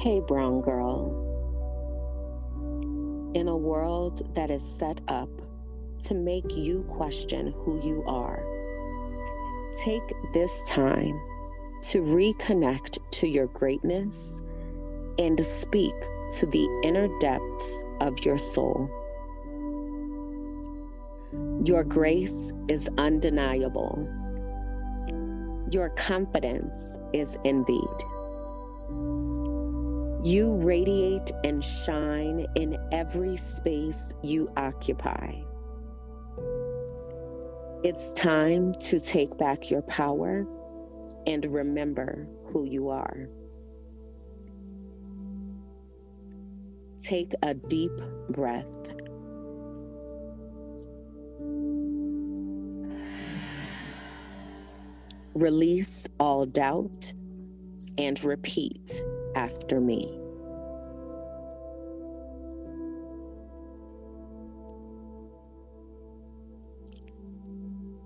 Hey, brown girl. In a world that is set up to make you question who you are, take this time to reconnect to your greatness and speak to the inner depths of your soul. Your grace is undeniable. Your confidence is envied. You radiate and shine in every space you occupy. It's time to take back your power and remember who you are. Take a deep breath. Release all doubt and repeat after me.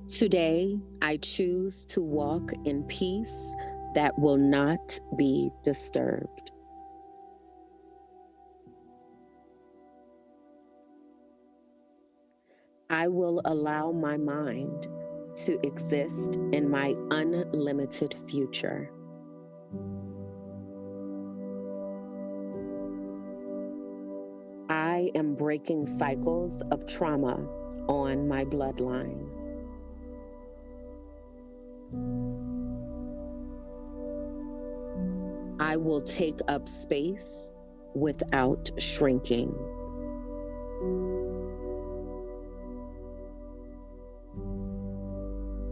Today, I choose to walk in peace that will not be disturbed. I will allow my mind to exist in my unlimited future. I am breaking cycles of trauma on my bloodline. I will take up space without shrinking.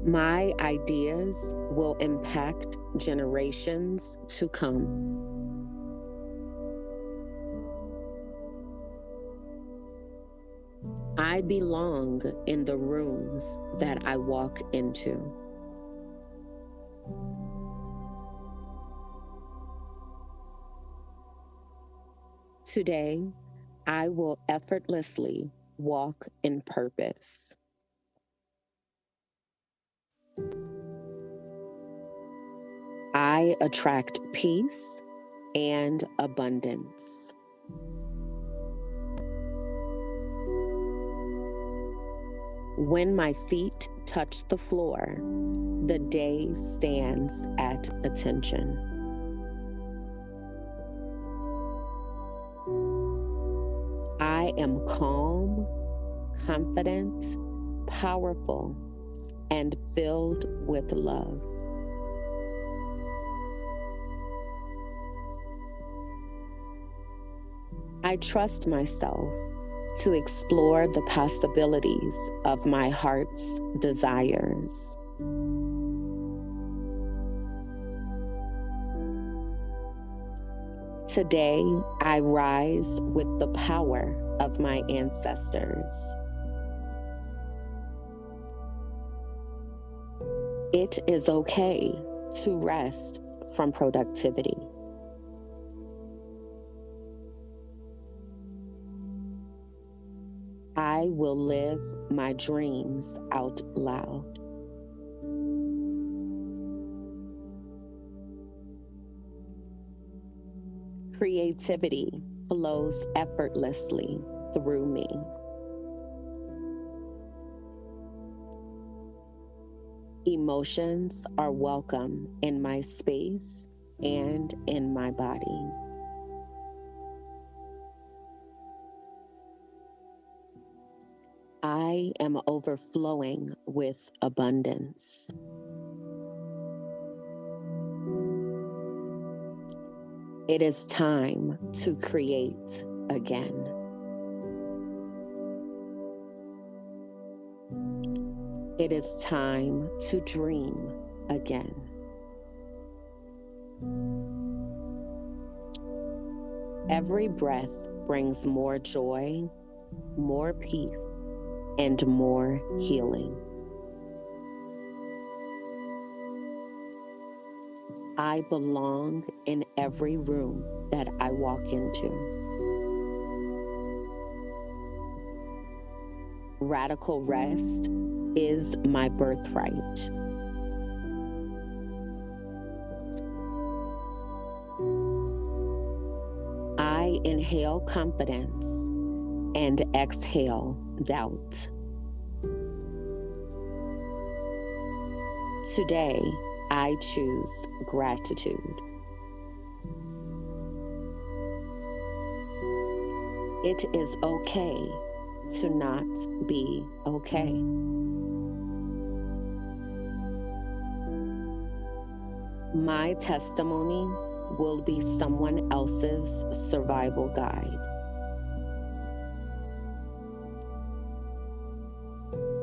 My ideas will impact generations to come. I belong in the rooms that I walk into. Today, I will effortlessly walk in purpose. I attract peace and abundance. When my feet touch the floor, the day stands at attention. I am calm, confident, powerful, and filled with love. I trust myself to explore the possibilities of my heart's desires. Today, I rise with the power of my ancestors. It is okay to rest from productivity. I will live my dreams out loud. Creativity flows effortlessly through me. Emotions are welcome in my space and in my body. I am overflowing with abundance. It is time to create again. It is time to dream again. Every breath brings more joy, more peace, and more healing. I belong in every room that I walk into. Radical rest is my birthright. Inhale confidence and exhale doubt. Today, I choose gratitude. It is okay to not be okay. My testimony will be someone else's survival guide.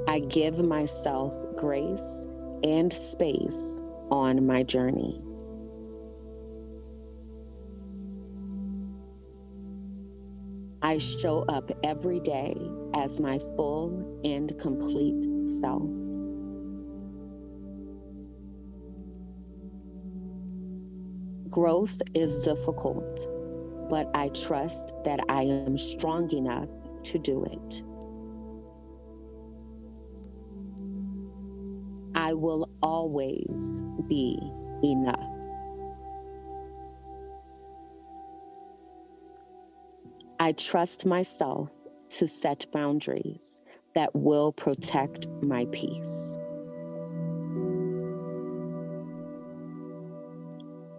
I give myself grace and space on my journey. I show up every day as my full and complete self. Growth is difficult, but I trust that I am strong enough to do it. I will always be enough. I trust myself to set boundaries that will protect my peace.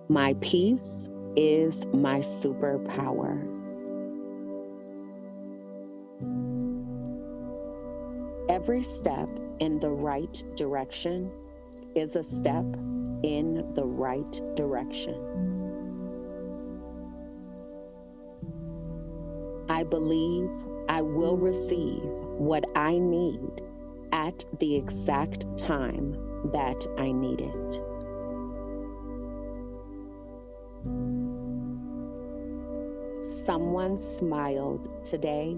My peace is my superpower. Every step in the right direction is a step in the right direction. I believe I will receive what I need at the exact time that I need it. Someone smiled today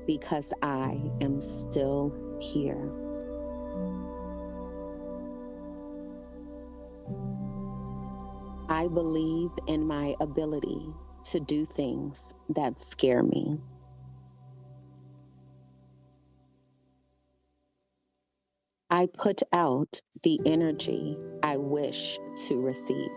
because I am still here. I believe in my ability to do things that scare me. I put out the energy I wish to receive.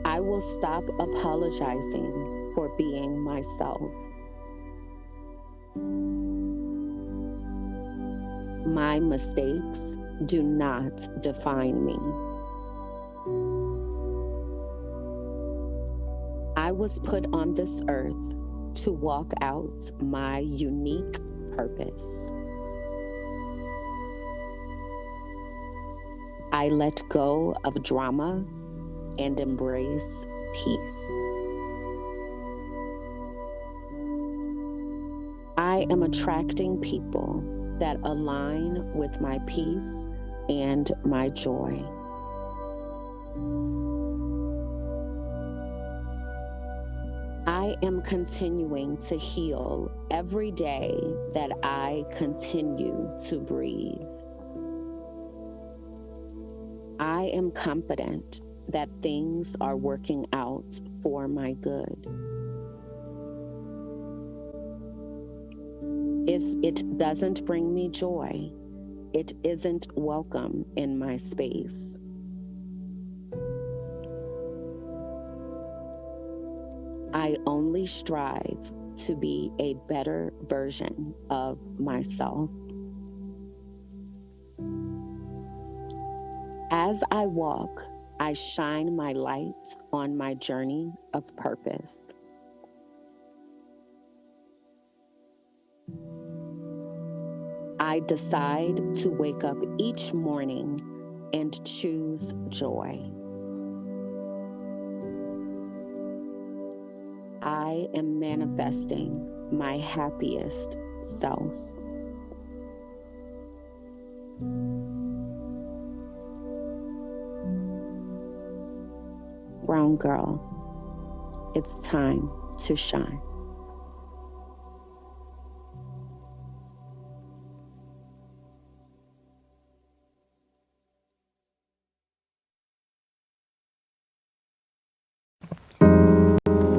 I will stop apologizing for being myself. My mistakes do not define me. I was put on this earth to walk out my unique purpose. I let go of drama and embrace peace. I am attracting people that align with my peace and my joy. I am continuing to heal every day that I continue to breathe. I am confident that things are working out for my good. If it doesn't bring me joy, it isn't welcome in my space. I only strive to be a better version of myself. As I walk, I shine my light on my journey of purpose. I decide to wake up each morning and choose joy. I am manifesting my happiest self. Brown girl, it's time to shine.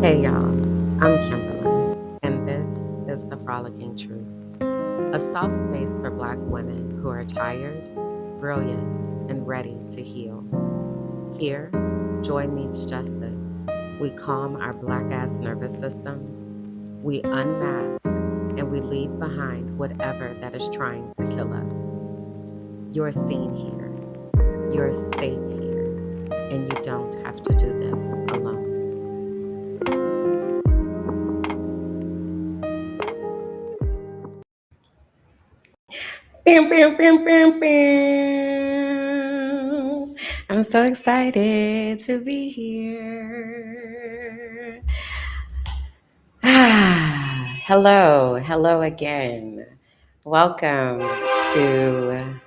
Hey y'all, I'm Kimberland, and this is the Frolicking Truth, a soft space for Black women who are tired, brilliant, and ready to heal. Here, joy meets justice. We calm our black ass nervous systems. We unmask and we leave behind whatever that is trying to kill us. You're seen here. You're safe here. And you don't have to do this alone. Bam, bam, bam, bam, bam. I'm so excited to be here. Hello again. Welcome to,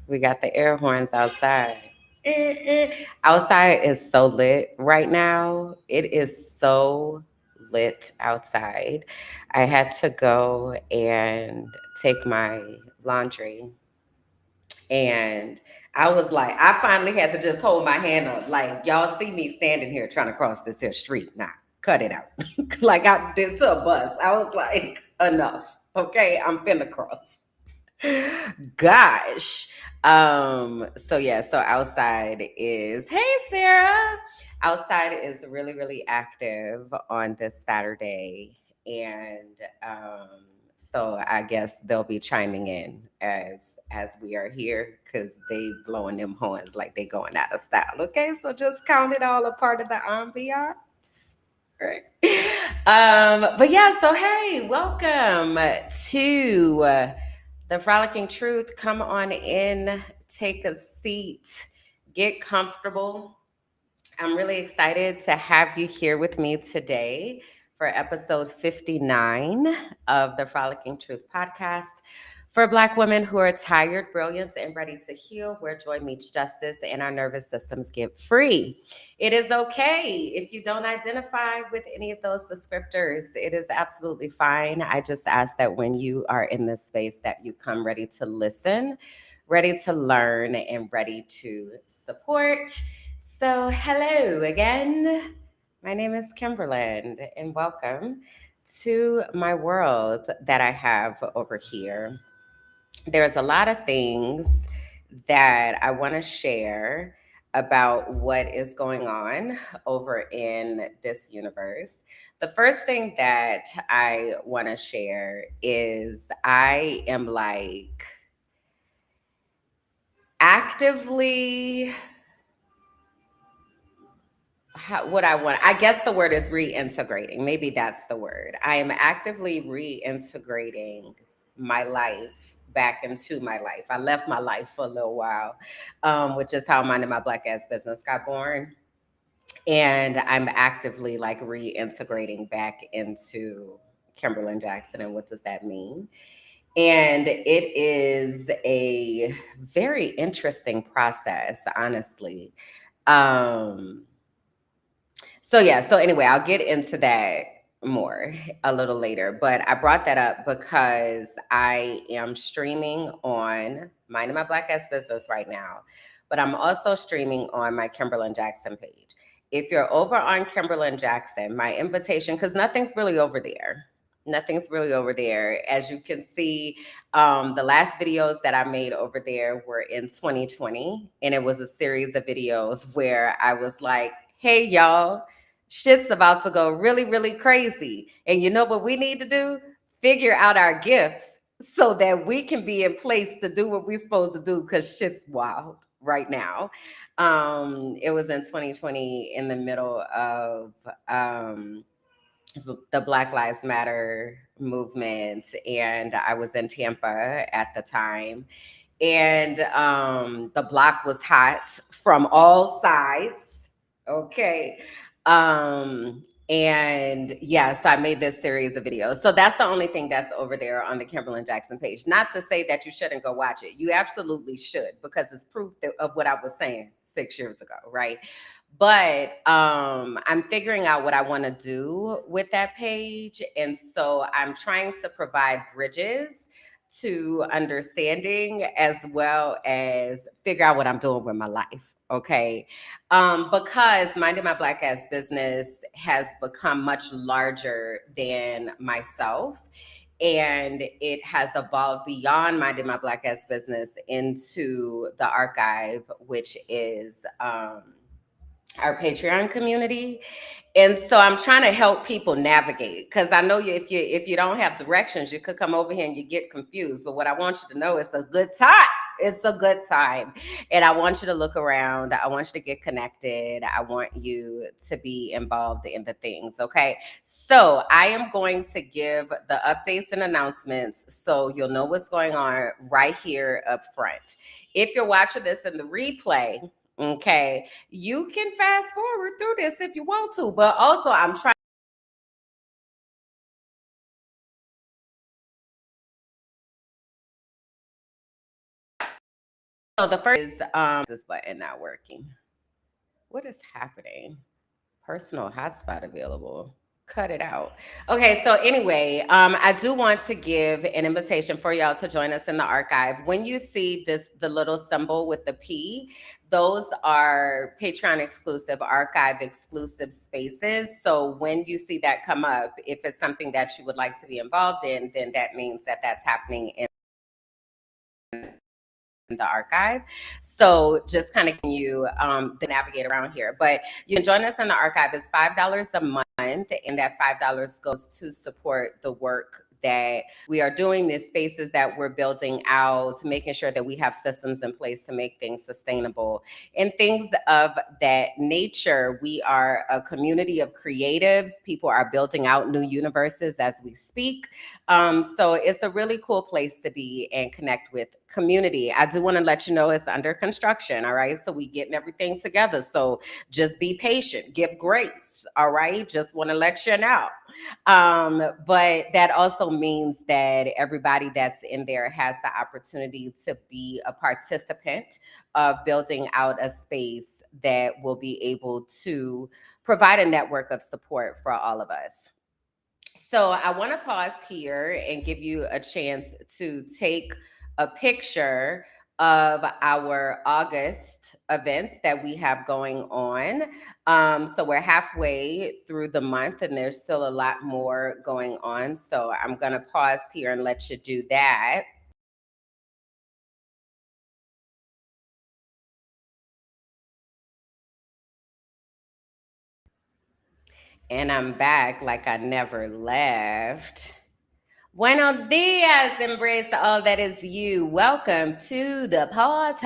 we got the air horns outside. Outside is so lit right now. It is so lit outside. I had to go and take my laundry. And I was like, I finally had to just hold my hand up. Like, y'all see me standing here trying to cross this here street. Nah, cut it out. Like I did to a bus. I was like, enough. Okay, I'm finna cross. Gosh. So outside is, hey Sarah. Outside is really, really active on this Saturday. And so I guess they'll be chiming in as we are here because they blowing them horns like they going out of style. Okay, so just count it all a part of the ambiance. Right. But yeah, so hey, welcome to the Frolicking Truth. Come on in, take a seat, get comfortable. I'm really excited to have you here with me today for episode 59 of the Frolicking Truth podcast for Black women who are tired, brilliant, and ready to heal, where joy meets justice and our nervous systems get free. It is okay if you don't identify with any of those descriptors. It is absolutely fine. I just ask that when you are in this space that you come ready to listen, ready to learn, and ready to support. So, hello again. My name is Kimberland, and welcome to my world that I have over here. There's a lot of things that I want to share about what is going on over in this universe. The first thing that I want to share is I am like actively what I want. I guess the word is reintegrating. Maybe that's the word. I am actively reintegrating my life back into my life. I left my life for a little while, which is how Minding My Black Ass Business got born. And I'm actively like reintegrating back into Kimberland Jackson. And what does that mean? And it is a very interesting process, honestly. Um, so anyway, I'll get into that more a little later. But I brought that up because I am streaming on Minding My Black Ass Business right now. But I'm also streaming on my Kimberland Jackson page. If you're over on Kimberland Jackson, my invitation, because nothing's really over there. Nothing's really over there. As you can see, the last videos that I made over there were in 2020. And it was a series of videos where I was like, hey, y'all, shit's about to go really, really crazy. And you know what we need to do? Figure out our gifts so that we can be in place to do what we're supposed to do because shit's wild right now. It was in 2020 in the middle of the Black Lives Matter movement, and I was in Tampa at the time. And the block was hot from all sides. Okay. And yes, I made this series of videos. So that's the only thing that's over there on the Kimberland Jackson page. Not to say that you shouldn't go watch it. You absolutely should, because it's proof of what I was saying 6 years ago, right? But I'm figuring out what I want to do with that page. And so I'm trying to provide bridges to understanding as well as figure out what I'm doing with my life. Okay. Because Minding My Black Ass Business has become much larger than myself. And it has evolved beyond Minding My Black Ass Business into the archive, which is our Patreon community. And so I'm trying to help people navigate, because I know if you don't have directions, you could come over here and you get confused. But what I want you to know, it's a good time. It's a good time. And I want you to look around. I want you to get connected. I want you to be involved in the things. Okay. So I am going to give the updates and announcements so you'll know what's going on right here up front. If you're watching this in the replay, okay, you can fast forward through this if you want to, but also I'm trying. So the first is this button not working. What is happening? Personal hotspot available. Cut it out. Okay, so anyway, I do want to give an invitation for y'all to join us in the archive. When you see the little symbol with the P, those are Patreon exclusive, archive exclusive spaces. So when you see that come up, if it's something that you would like to be involved in, then that means that that's happening in the archive. So just kind of you to navigate around here. But you can join us in the archive. It's $5 a month, and that $5 goes to support the work that we are doing, these spaces that we're building out, making sure that we have systems in place to make things sustainable and things of that nature. We are a community of creatives. People are building out new universes as we speak. So it's a really cool place to be and connect with community. I do want to let you know it's under construction. All right. So we getting everything together. So just be patient, give grace. All right. Just want to let you know. But that also means that everybody that's in there has the opportunity to be a participant of building out a space that will be able to provide a network of support for all of us. So I want to pause here and give you a chance to take a picture of our August events that we have going on. So we're halfway through the month and there's still a lot more going on. So I'm going to pause here and let you do that. And I'm back like I never left. Buenos dias, embrace all that is you. Welcome to the party.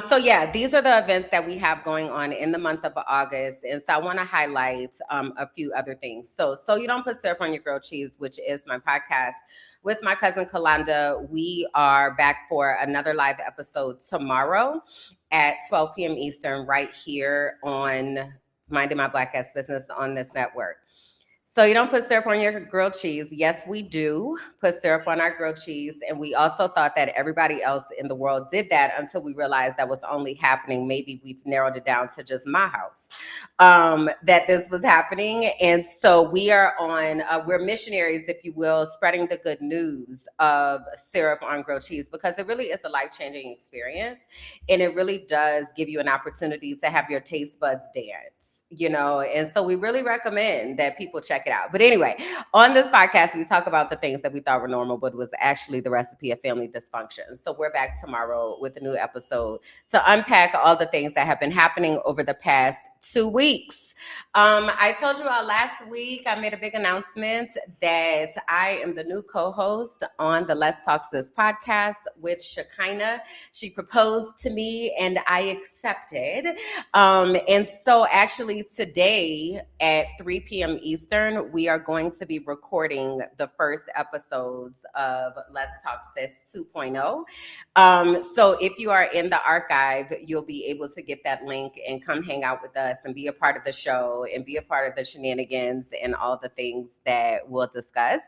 So yeah, these are the events that we have going on in the month of August. And so I want to highlight a few other things. So you don't put syrup on your grilled cheese, which is my podcast with my cousin Kalanda. We are back for another live episode tomorrow at 12 p.m. Eastern, right here on Minding My Black Ass Business on this network. So you don't put syrup on your grilled cheese. Yes, we do put syrup on our grilled cheese. And we also thought that everybody else in the world did that until we realized that was only happening. Maybe we've narrowed it down to just my house, that this was happening. And so we are we're missionaries, if you will, spreading the good news of syrup on grilled cheese, because it really is a life-changing experience. And it really does give you an opportunity to have your taste buds dance, and so we really recommend that people check it out. But anyway, on this podcast, we talk about the things that we thought were normal, but was actually the recipe of family dysfunction. So we're back tomorrow with a new episode to unpack all the things that have been happening over the past 2 weeks. I told you all last week, I made a big announcement that I am the new co-host on the Let's Talk Sis podcast with Shekinah. She proposed to me and I accepted. And so actually today at 3 p.m. Eastern, we are going to be recording the first episodes of Let's Talk Sis 2.0. So if you are in the archive, you'll be able to get that link and come hang out with us and be a part of the show and be a part of the shenanigans and all the things that we'll discuss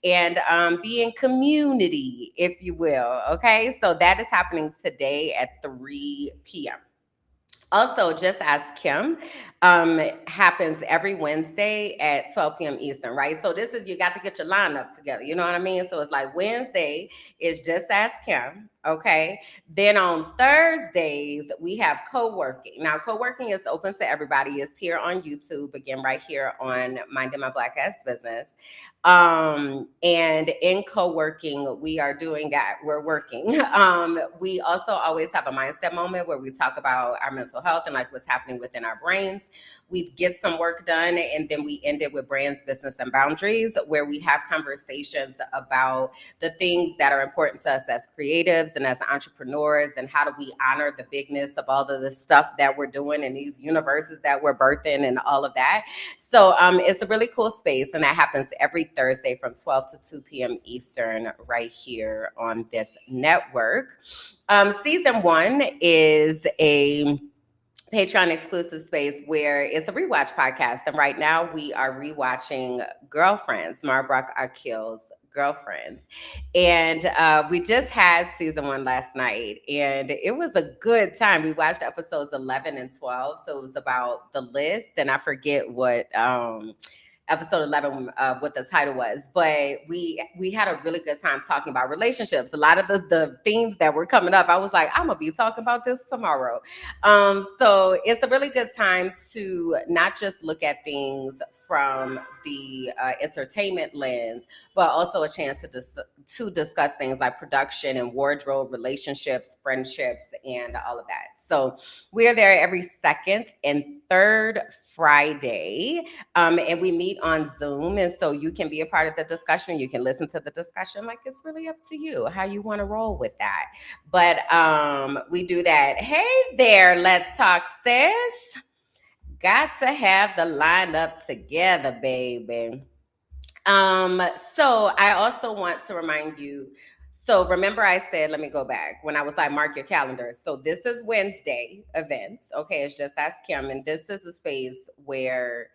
and be in community, if you will. Okay, so that is happening today at 3 p.m. Also, Just Ask Kim happens every Wednesday at 12 p.m. Eastern, right? So this is, you got to get your lineup together. You know what I mean? So it's like Wednesday is Just Ask Kim, okay? Then on Thursdays, we have co-working. Now, co-working is open to everybody. It's here on YouTube, again, right here on Minding My Black Ass Business. And in co-working, we are doing that. We're working. We also always have a mindset moment where we talk about our mental health and like what's happening within our brains. We get some work done, and then we end it with brands, business, and boundaries, where we have conversations about the things that are important to us as creatives and as entrepreneurs, and how do we honor the bigness of all of the stuff that we're doing in these universes that we're birthing and all of that. So it's a really cool space, and that happens every Thursday from 12 to 2 p.m. Eastern right here on this network. Season 1 is a Patreon exclusive space where it's a rewatch podcast. And right now we are rewatching Girlfriends, Mara Brock Akil's Girlfriends. And we just had season 1 last night, and it was a good time. We watched episodes 11 and 12. So it was about the list, and I forget what episode 11 what the title was, but we had a really good time talking about relationships. A lot of the themes that were coming up, I was like, I'm gonna be talking about this tomorrow. So it's a really good time to not just look at things from the entertainment lens, but also a chance to discuss things like production and wardrobe, relationships, friendships, and all of that. So we are there every second and third Friday, and we meet on Zoom. And so you can be a part of the discussion. You can listen to the discussion. Like, it's really up to you how you want to roll with that. But we do that. Hey there, let's talk, sis. Got to have the lineup together, baby. So I also want to remind you. So remember, I said, let me go back when I was like, mark your calendars. So this is Wednesday events. Okay, it's just Ask Kim, and this is a space where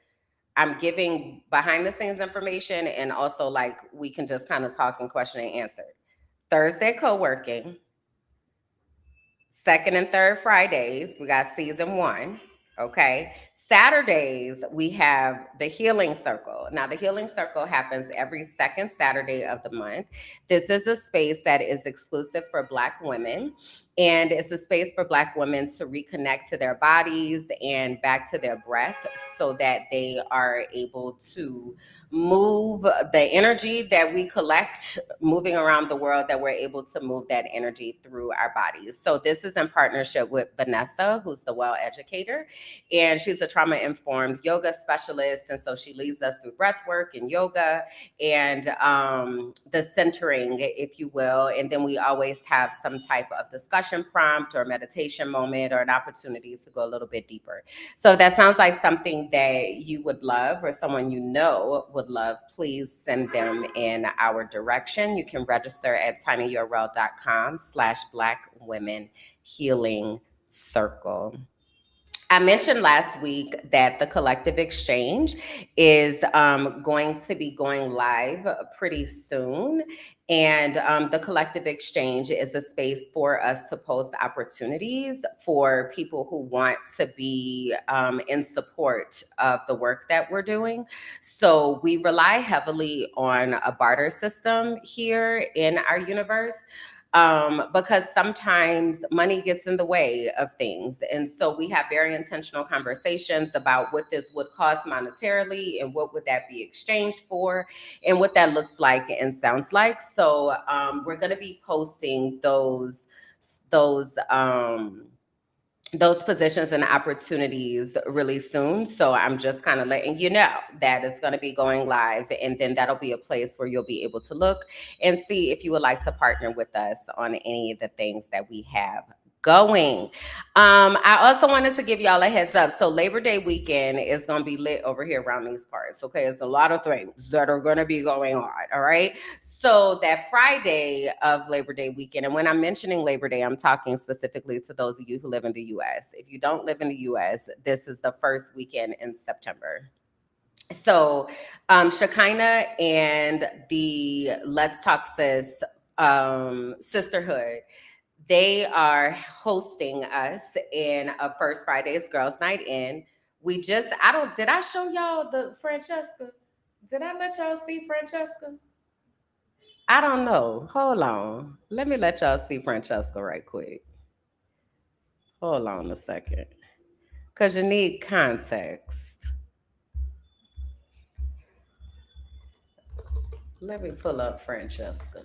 I'm giving behind the scenes information, and also like we can just kind of talk and question and answer. Thursday co-working, second and third Fridays, we got season 1. Okay. Saturdays, we have the Healing Circle. Now, the Healing Circle happens every second Saturday of the month. This is a space that is exclusive for Black women. And it's a space for Black women to reconnect to their bodies and back to their breath so that they are able to move the energy that we collect moving around the world, that we're able to move that energy through our bodies. So this is in partnership with Vanessa, who's the well educator, and she's a trauma informed yoga specialist. And so she leads us through breath work and yoga and the centering, if you will. And then we always have some type of discussion prompt or meditation moment or an opportunity to go a little bit deeper. So if that sounds like something that you would love, or someone you know would love, please send them in our direction. You can register at tinyurl.com/Black Women Healing Circle. I mentioned last week that the Collective Exchange is going to be going live pretty soon. And the Collective Exchange is a space for us to post opportunities for people who want to be in support of the work that we're doing. So we rely heavily on a barter system here in our universe, because sometimes money gets in the way of things. And so we have very intentional conversations about what this would cost monetarily and what would that be exchanged for and what that looks like and sounds like. So we're going to be posting those um, those positions and opportunities really soon. So I'm just kind of letting you know that it's going to be going live. And then that'll be a place where you'll be able to look and see if you would like to partner with us on any of the things that we have going. I also wanted to give y'all a heads up. So Labor Day weekend is going to be lit over here around these parts. Okay. It's a lot of things that are going to be going on. All right. So that Friday of Labor Day weekend, and when I'm mentioning Labor Day, I'm talking specifically to those of you who live in the US. If you don't live in the US, this is the first weekend in September. So Shekinah and the Let's Talk Sis sisterhood, they are hosting us in a First Fridays Girls Night In. Did I show y'all the Francesca? Did I let y'all see Francesca? I don't know. Hold on. Let me let y'all see Francesca right quick. Hold on a second. Because you need context. Let me pull up Francesca.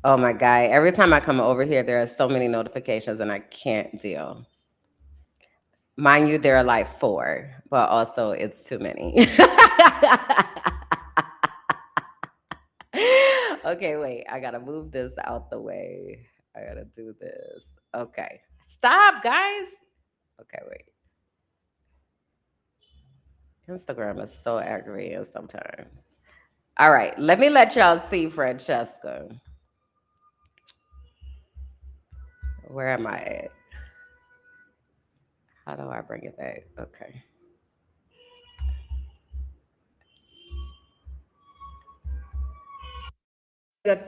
Oh my God. Every time I come over here, there are so many notifications and I can't deal. Mind you, there are like four, but also it's too many. Okay, wait. I gotta move this out the way. I gotta do this. Okay. Stop, guys. Okay, wait. Instagram is so aggravating sometimes. All right, let me let y'all see Francesca. Where am I at? How do I bring it back? Okay.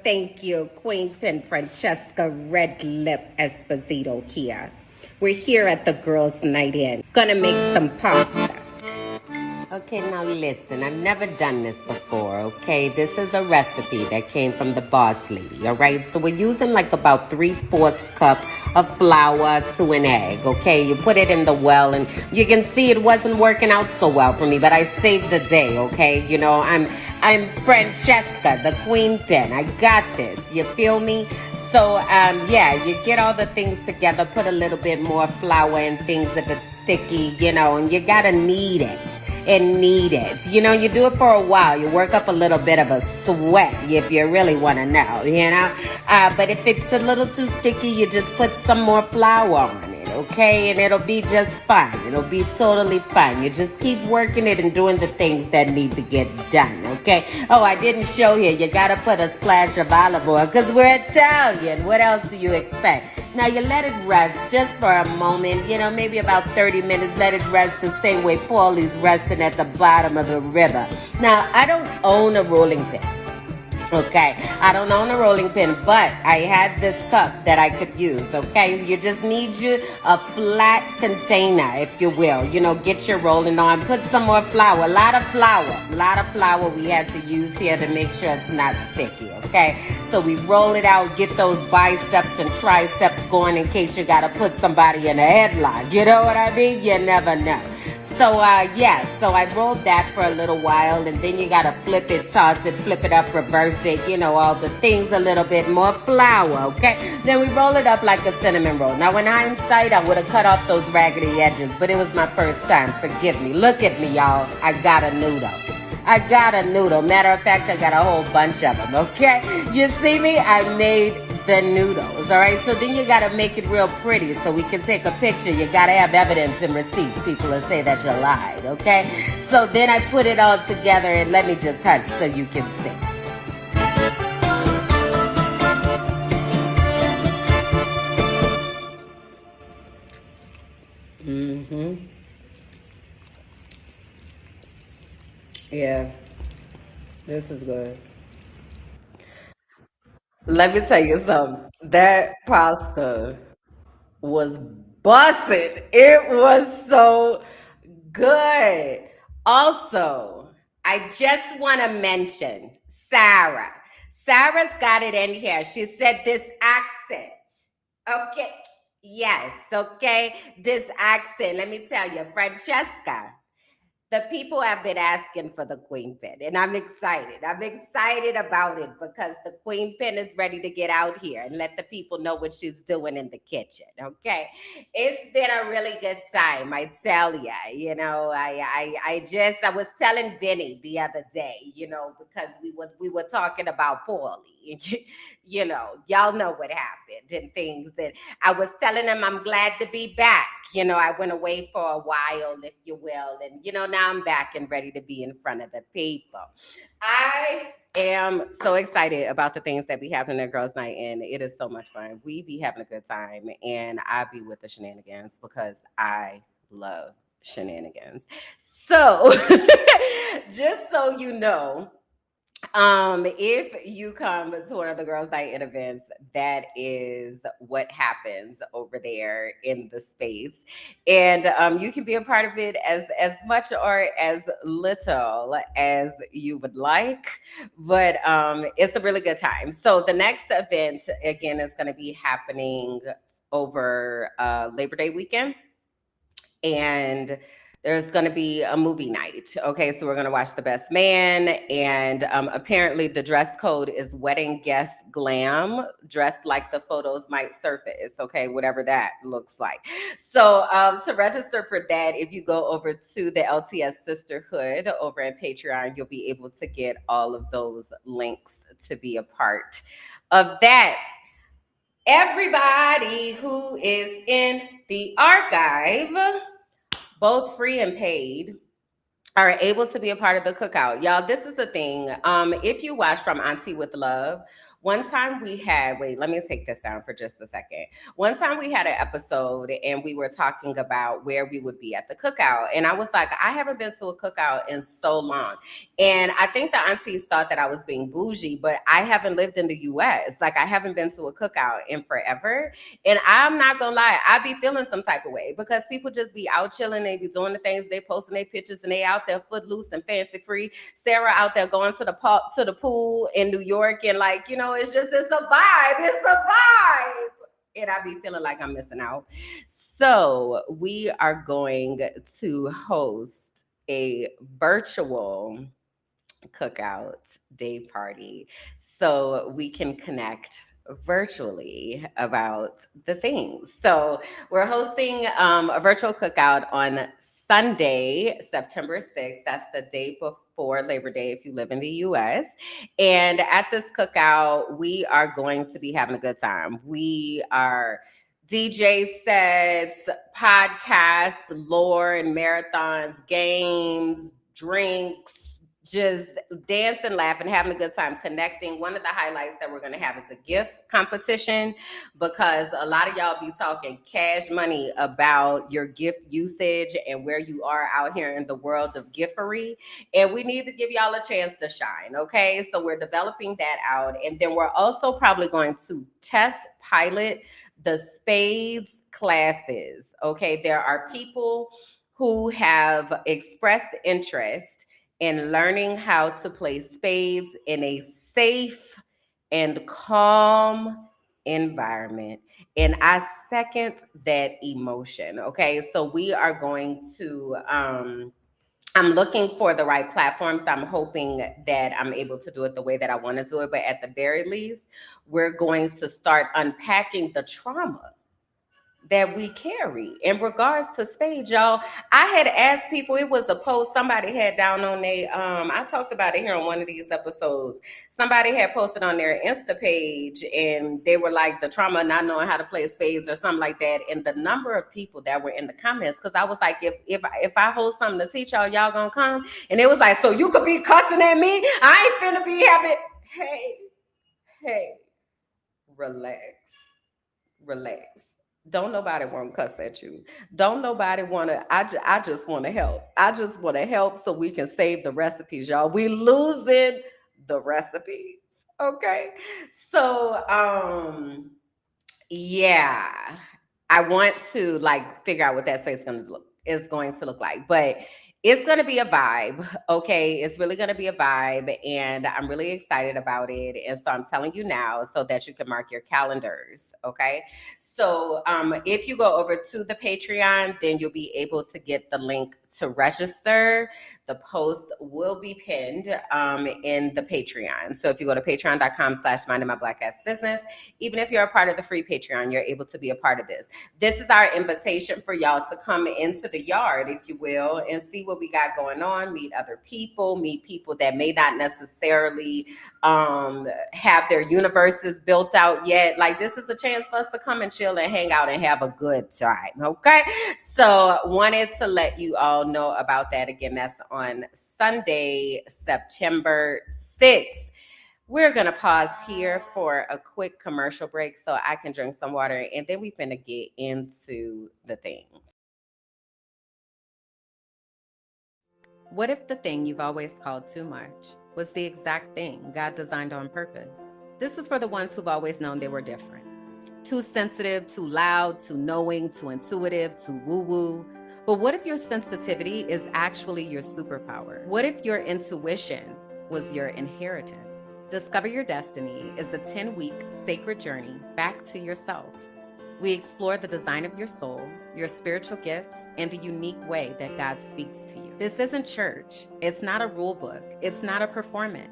Thank you, Queen Pin Francesca Red Lip Esposito here. We're here at the girls' night in. Gonna make some pasta. Okay, now listen, I've never done this before, okay? This is a recipe that came from the boss lady, all right? So we're using like about 3/4 cup of flour to an egg, okay? You put it in the well and you can see it wasn't working out so well for me, but I saved the day, okay? You know, I'm Francesca, the queen pin. I got this. You feel me? So, yeah, you get all the things together, put a little bit more flour and things if it's sticky, you know, and you gotta knead it and knead it. You know, you do it for a while. You work up a little bit of a sweat if you really want to know, you know. But if it's a little too sticky, you just put some more flour on it, okay? And it'll be just fine. It'll be totally fine. You just keep working it and doing the things that need to get done, okay? Oh, I didn't show you. You gotta put a splash of olive oil because we're Italian. What else do you expect? Now you let it rest just for a moment, you know, maybe about 30 minutes. Let it rest the same way Paulie's resting at the bottom of the river. Now, I don't own a rolling pin. Okay, I don't own a rolling pin, but I had this cup that I could use. Okay, you just need you a flat container, if you will. You know, get your rolling on. Put some more flour, a lot of flour we had to use here to make sure it's not sticky. Okay, so we roll it out, get those biceps and triceps going in case you gotta put somebody in a headlock. You know what I mean? You never know. So, yeah, so I rolled that for a little while, and then you gotta flip it, toss it, flip it up, reverse it, you know, all the things, a little bit more flour, okay? Then we roll it up like a cinnamon roll. Now, in hindsight, I would have cut off those raggedy edges, but it was my first time. Forgive me. Look at me, y'all. I got a noodle. I got a noodle. Matter of fact, I got a whole bunch of them, okay? You see me? I made the noodles, all right? So then you got to make it real pretty so we can take a picture. You got to have evidence and receipts. People will say that you lied, okay? So then I put it all together and let me just hush so you can see. Mm-hmm. Yeah, this is good. Let me tell you something. That pasta was busted. It was so good. Also, I just want to mention Sarah. Sarah's got it in here. She said this accent. Okay. Yes, okay. This accent. Let me tell you, Francesca. The people have been asking for the queen pin, and I'm excited. I'm excited about it because the queen pin is ready to get out here and let the people know what she's doing in the kitchen. Okay, it's been a really good time. I tell ya, you know, I was telling Vinny the other day, you know, because we were talking about Paulie. You know, y'all know what happened and things that I was telling him I'm glad to be back. You know, I went away for a while, if you will. And, you know, now I'm back and ready to be in front of the people. I am so excited about the things that we have in the girls' night, and it is so much fun. We be having a good time, and I be with the shenanigans because I love shenanigans. So, just so you know, If you come to one of the girls' night events, that is what happens over there in the space, and you can be a part of it as much or as little as you would like, but it's a really good time. So the next event again is going to be happening over Labor Day weekend, and there's going to be a movie night. Okay, so we're going to watch The Best Man, and apparently the dress code is wedding guest glam, dressed like the photos might surface. Okay, whatever that looks like. So to register for that, if you go over to the LTS Sisterhood over at Patreon, you'll be able to get all of those links to be a part of that. Everybody who is in the archive, both free and paid, are able to be a part of the cookout. Y'all, this is the thing. If you watch From Auntie with Love, one time we had, wait, let me take this down for just a second. One time we had an episode and we were talking about where we would be at the cookout. And I was like, I haven't been to a cookout in so long. And I think the aunties thought that I was being bougie, but I haven't lived in the US. Like, I haven't been to a cookout in forever. And I'm not gonna lie, I be feeling some type of way because people just be out chilling, they be doing the things, they posting their pictures, and they out there footloose and fancy free. Sarah out there going to the pool in New York, and like, it's a vibe. It's a vibe. And I be feeling like I'm missing out. So we are going to host a virtual cookout day party so we can connect virtually about the things. So we're hosting a virtual cookout on Sunday, September 6th. That's the day before Labor Day if you live in the US. And at this cookout, we are going to be having a good time. We are DJ sets, podcasts, lore and marathons, games, drinks, just dancing, laughing, having a good time, connecting. One of the highlights that we're going to have is a gift competition, because a lot of y'all be talking cash money about your gift usage and where you are out here in the world of giftery. And we need to give y'all a chance to shine. Okay. So we're developing that out. And then we're also probably going to test pilot the spades classes. Okay. There are people who have expressed interest in learning how to play spades in a safe and calm environment. And I second that emotion. Okay. So we are going to, I'm looking for the right platform. So I'm hoping that I'm able to do it the way that I want to do it. But at the very least, we're going to start unpacking the trauma that we carry in regards to spades, y'all. I had asked people, it was a post somebody had down on their I talked about it here on one of these episodes. Somebody had posted on their Insta page and they were like, the trauma of not knowing how to play spades or something like that. And the number of people that were in the comments, because I was like, if I hold something to teach y'all gonna come. And it was like, so you could be cussing at me, I ain't finna be having. Hey, relax. Don't nobody want to cuss at you. Don't nobody want to. I just want to help. I just want to help so we can save the recipes, y'all. We losing the recipes. Okay. So, yeah, I want to like figure out what that space is going to look like, but it's going to be a vibe. Okay, it's really going to be a vibe, and I'm really excited about it. And so I'm telling you now so that you can mark your calendars. Okay, so if you go over to the Patreon, then you'll be able to get the link to register. The post will be pinned in the Patreon. So if you go to patreon.com/minding my black ass business, even if you're a part of the free Patreon, you're able to be a part of this. This is our invitation for y'all to come into the yard, if you will, and see what we got going on, meet other people, meet people that may not necessarily have their universes built out yet. Like, this is a chance for us to come and chill and hang out and have a good time. Okay. So wanted to let you all know about that. Again, that's on Sunday, September 6th. We're going to pause here for a quick commercial break so I can drink some water, and then we finna get into the things. What if the thing you've always called too much was the exact thing God designed on purpose? This is for the ones who've always known they were different. Too sensitive, too loud, too knowing, too intuitive, too woo-woo. But what if your sensitivity is actually your superpower? What if your intuition was your inheritance? Discover Your Destiny is a 10-week sacred journey back to yourself. We explore the design of your soul, your spiritual gifts, and the unique way that God speaks to you. This isn't church. It's not a rule book. It's not a performance.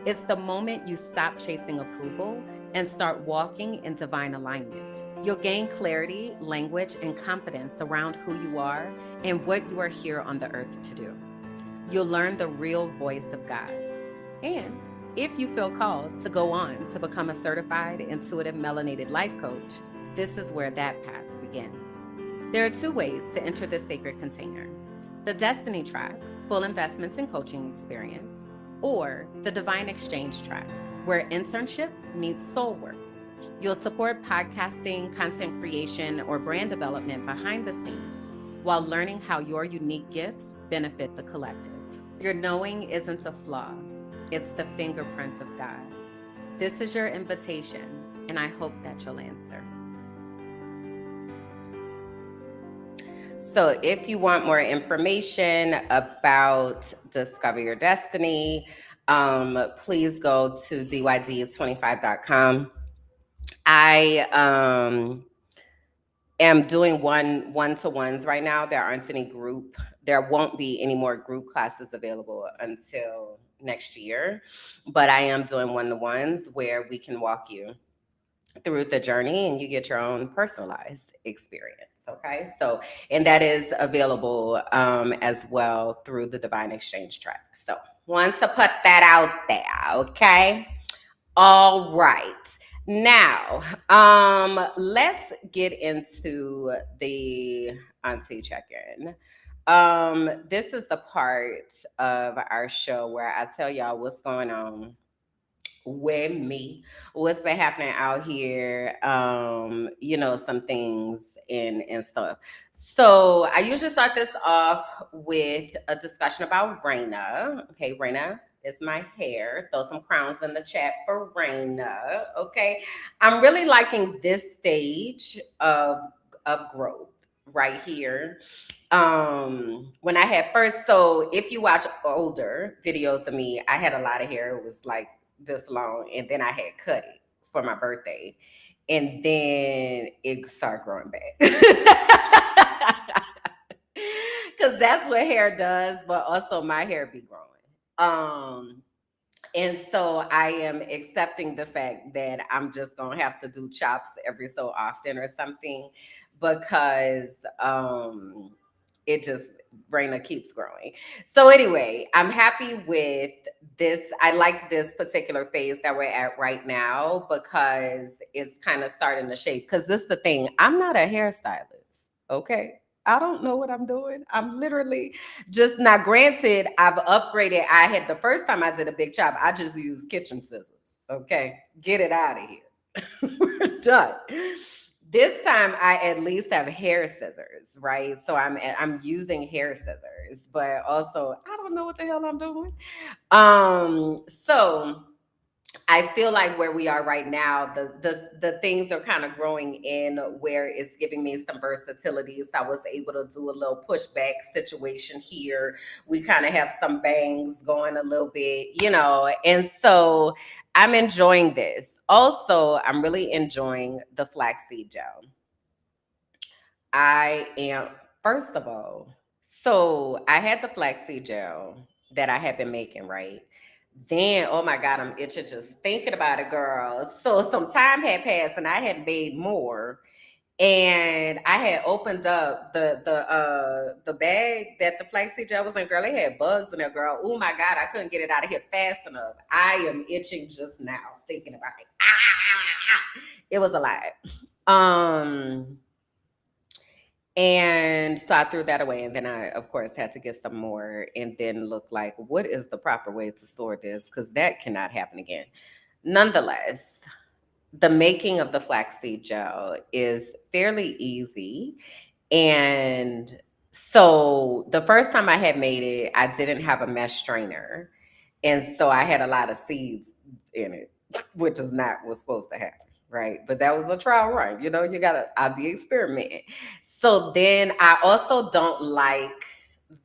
It's the moment you stop chasing approval and start walking in divine alignment. You'll gain clarity, language, and confidence around who you are and what you are here on the earth to do. You'll learn the real voice of God. And if you feel called to go on to become a certified intuitive melanated life coach, this is where that path begins. There are 2 ways to enter this sacred container: the Destiny track, full investments and coaching experience, or the Divine Exchange track, where internship meets soul work. You'll support podcasting, content creation, or brand development behind the scenes while learning how your unique gifts benefit the collective. Your knowing isn't a flaw, it's the fingerprint of God. This is your invitation, and I hope that you'll answer. So if you want more information about Discover Your Destiny, please go to dyd25.com. I am doing one-to-ones right now. There aren't any group. There won't be any more group classes available until next year, but I am doing one-to-ones where we can walk you through the journey and you get your own personalized experience. Okay. So, and that is available as well through the Divine Exchange track. So, want to put that out there. Okay. All right. Now, let's get into the auntie check-in. This is the part of our show where I tell y'all what's going on with me, what's been happening out here, some things and stuff. So I usually start this off with a discussion about Raina. Okay, Raina is my hair. Throw some crowns in the chat for Raina. Okay. I'm really liking this stage of growth right here. When I had first, so if you watch older videos of me, I had a lot of hair. It was like this long, and then I had cut it for my birthday, and then it started growing back. Because that's what hair does, but also my hair be growing. And so I am accepting the fact that I'm just gonna have to do chops every so often or something, because it just Raina keeps growing. So anyway, I'm happy with this. I like this particular phase that we're at right now because it's kind of starting to shape. Because this is the thing, I'm not a hairstylist. Okay. I don't know what I'm doing. I'm literally just now. Granted, I've upgraded. I had the first time I did a big chop, I just used kitchen scissors. Okay. Get it out of here. We're done. This time I at least have hair scissors, right? So I'm using hair scissors, but also I don't know what the hell I'm doing. So I feel like where we are right now, the things are kind of growing in where it's giving me some versatility. So I was able to do a little pushback situation here. We kind of have some bangs going a little bit, and so I'm enjoying this. Also, I'm really enjoying the flaxseed gel. I am, first of all, so I had the flaxseed gel that I had been making, right? Then, oh my God, I'm itching just thinking about it, girl. So some time had passed and I had made more. And I had opened up the bag that the flaxseed gel was in. Girl, it had bugs in there, girl. Oh my God, I couldn't get it out of here fast enough. I am itching just now thinking about it. It was a lot. Um, and so I threw that away. And then I, of course, had to get some more and then look like, what is the proper way to store this? Because that cannot happen again. Nonetheless, the making of the flaxseed gel is fairly easy. And So the first time I had made it, I didn't have a mesh strainer. And so I had a lot of seeds in it, which is not what's supposed to happen, right? But that was a trial run. You know, I'll be experimenting. So then I also don't like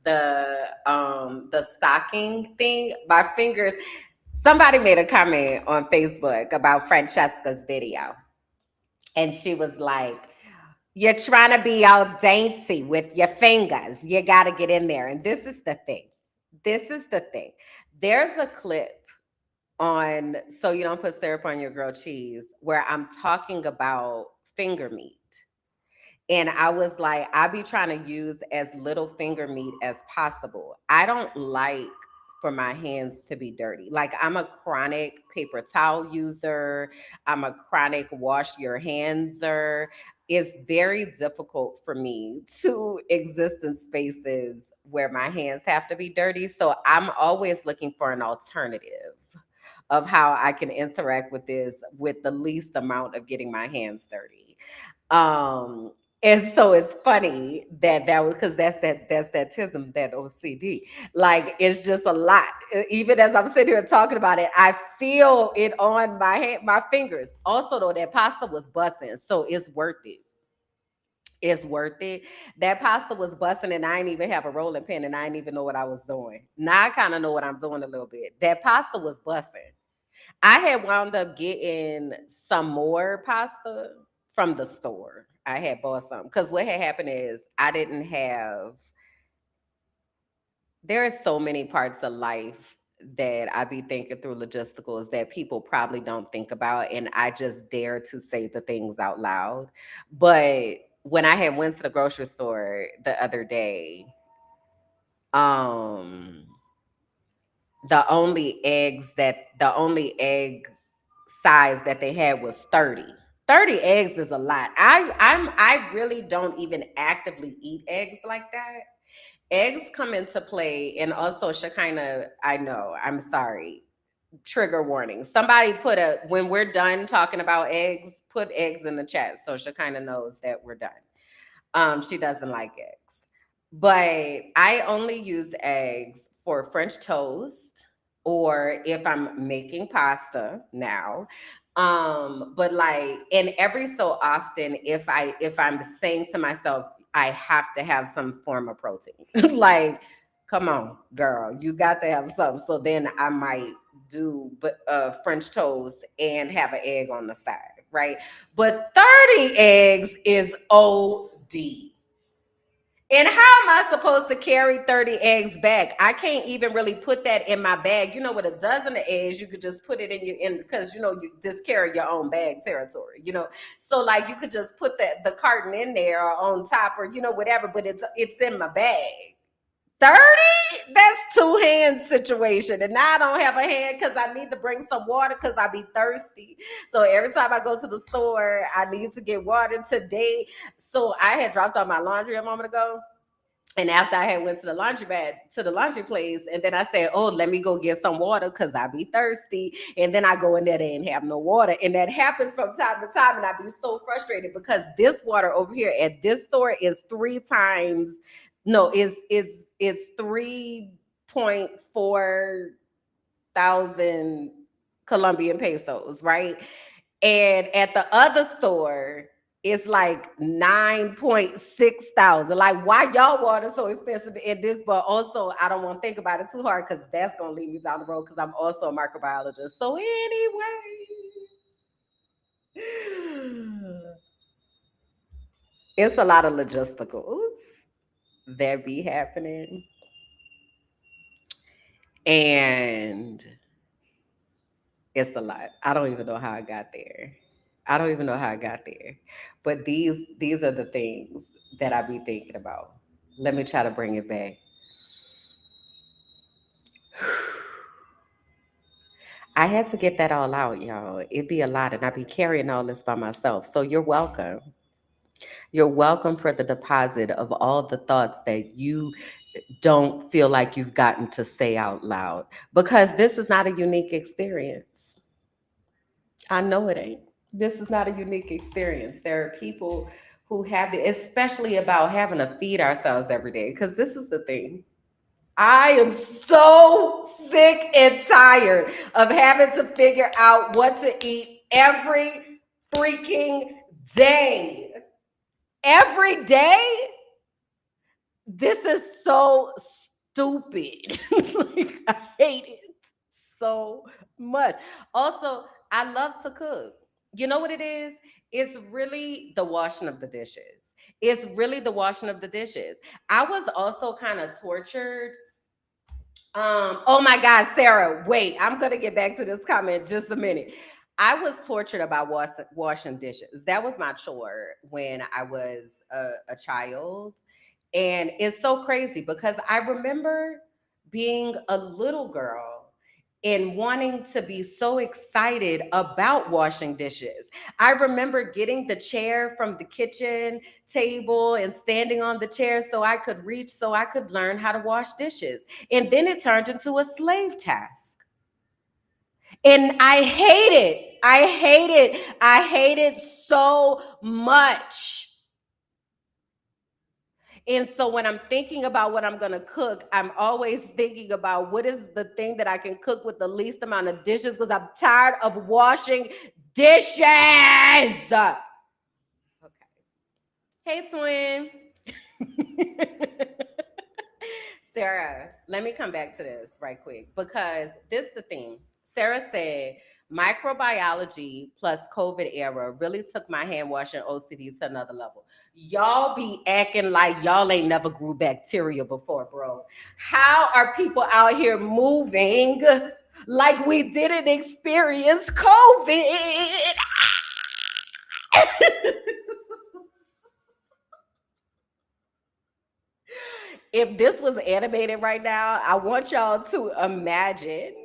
the stocking thing. My fingers, somebody made a comment on Facebook about Francesca's video. And she was like, you're trying to be all dainty with your fingers. You got to get in there. And this is the thing. This is the thing. There's a clip on So You Don't Put Syrup on Your Grilled Cheese where I'm talking about finger meat. And I was like, I be trying to use as little finger meat as possible. I don't like for my hands to be dirty. Like, I'm a chronic paper towel user, I'm a chronic wash your handser. It's very difficult for me to exist in spaces where my hands have to be dirty. So I'm always looking for an alternative of how I can interact with this with the least amount of getting my hands dirty. Um, and so it's funny that was because that's that tism, that OCD. Like, it's just a lot. Even as I'm sitting here talking about it, I feel it on my hand, my fingers. Also, though, that pasta was busting, so it's worth it. It's worth it. That pasta was busting, and I didn't even have a rolling pin, and I didn't even know what I was doing. Now I kind of know what I'm doing a little bit. That pasta was busting. I had wound up getting some more pasta from the store. I had bought some because what had happened is I didn't have. There are so many parts of life that I be thinking through logisticals that people probably don't think about, and I just dare to say the things out loud. But when I had went to the grocery store the other day, um, the only egg size that they had was 30. 30 eggs is a lot. I really don't even actively eat eggs like that. Eggs come into play, and also Shekinah, I know, I'm sorry. Trigger warning. Somebody put when we're done talking about eggs, put eggs in the chat so Shekinah knows that we're done. She doesn't like eggs. But I only use eggs for French toast or if I'm making pasta now. But like, and every so often, if I'm saying to myself, I have to have some form of protein. Like, come on, girl, you got to have something. So then I might do French toast and have an egg on the side, right? But 30 eggs is OD. And how am I supposed to carry 30 eggs back? I can't even really put that in my bag. You know, with a dozen of eggs, you could just put it in because you just carry your own bag territory, So like you could just put the carton in there or on top or whatever, but it's in my bag. 30? That's two hand situation. And now I don't have a hand because I need to bring some water because I be thirsty. So every time I go to the store, I need to get water today. So I had dropped off my laundry a moment ago. And after I had went to the laundry place, and then I said, "Oh, let me go get some water because I be thirsty." And then I go in there, they ain't have no water, and that happens from time to time, and I be so frustrated because this water over here at this store is three times, no, it's 3.4 thousand Colombian pesos, right? And at the other store, it's like 9.6 thousand. Like, why y'all water so expensive in this? But also, I don't want to think about it too hard because that's gonna lead me down the road because I'm also a microbiologist. So anyway, it's a lot of logisticals that be happening. And it's a lot. I don't even know how I got there. I don't even know how I got there. But these are the things that I be thinking about. Let me try to bring it back. I had to get that all out, y'all. It'd be a lot, and I'd be carrying all this by myself. So you're welcome. You're welcome for the deposit of all the thoughts that you don't feel like you've gotten to say out loud because this is not a unique experience. I know it ain't. This is not a unique experience. There are people who have the, especially about having to feed ourselves every day. Because this is the thing. I am so sick and tired of having to figure out what to eat every freaking day. Every day? This is so stupid. Like, I hate it so much. Also, I love to cook. You know what it is? It's really the washing of the dishes. It's really the washing of the dishes. I was also kind of tortured. Oh my God, Sarah, wait, I'm gonna get back to this comment just a minute. I was tortured about washing dishes. That was my chore when I was a child. And it's so crazy because I remember being a little girl and wanting to be so excited about washing dishes. I remember getting the chair from the kitchen table and standing on the chair so I could reach, so I could learn how to wash dishes. And then it turned into a slave task. And I hate it. I hate it. I hate it so much. And so when I'm thinking about what I'm going to cook, I'm always thinking about what is the thing that I can cook with the least amount of dishes because I'm tired of washing dishes. Okay. Hey, twin. Sarah, let me come back to this right quick because this is the thing. Sarah said microbiology plus COVID era really took my hand washing OCD to another level. Y'all be acting like y'all ain't never grew bacteria before, bro. How are people out here moving like we didn't experience COVID? If this was animated right now, I want y'all to imagine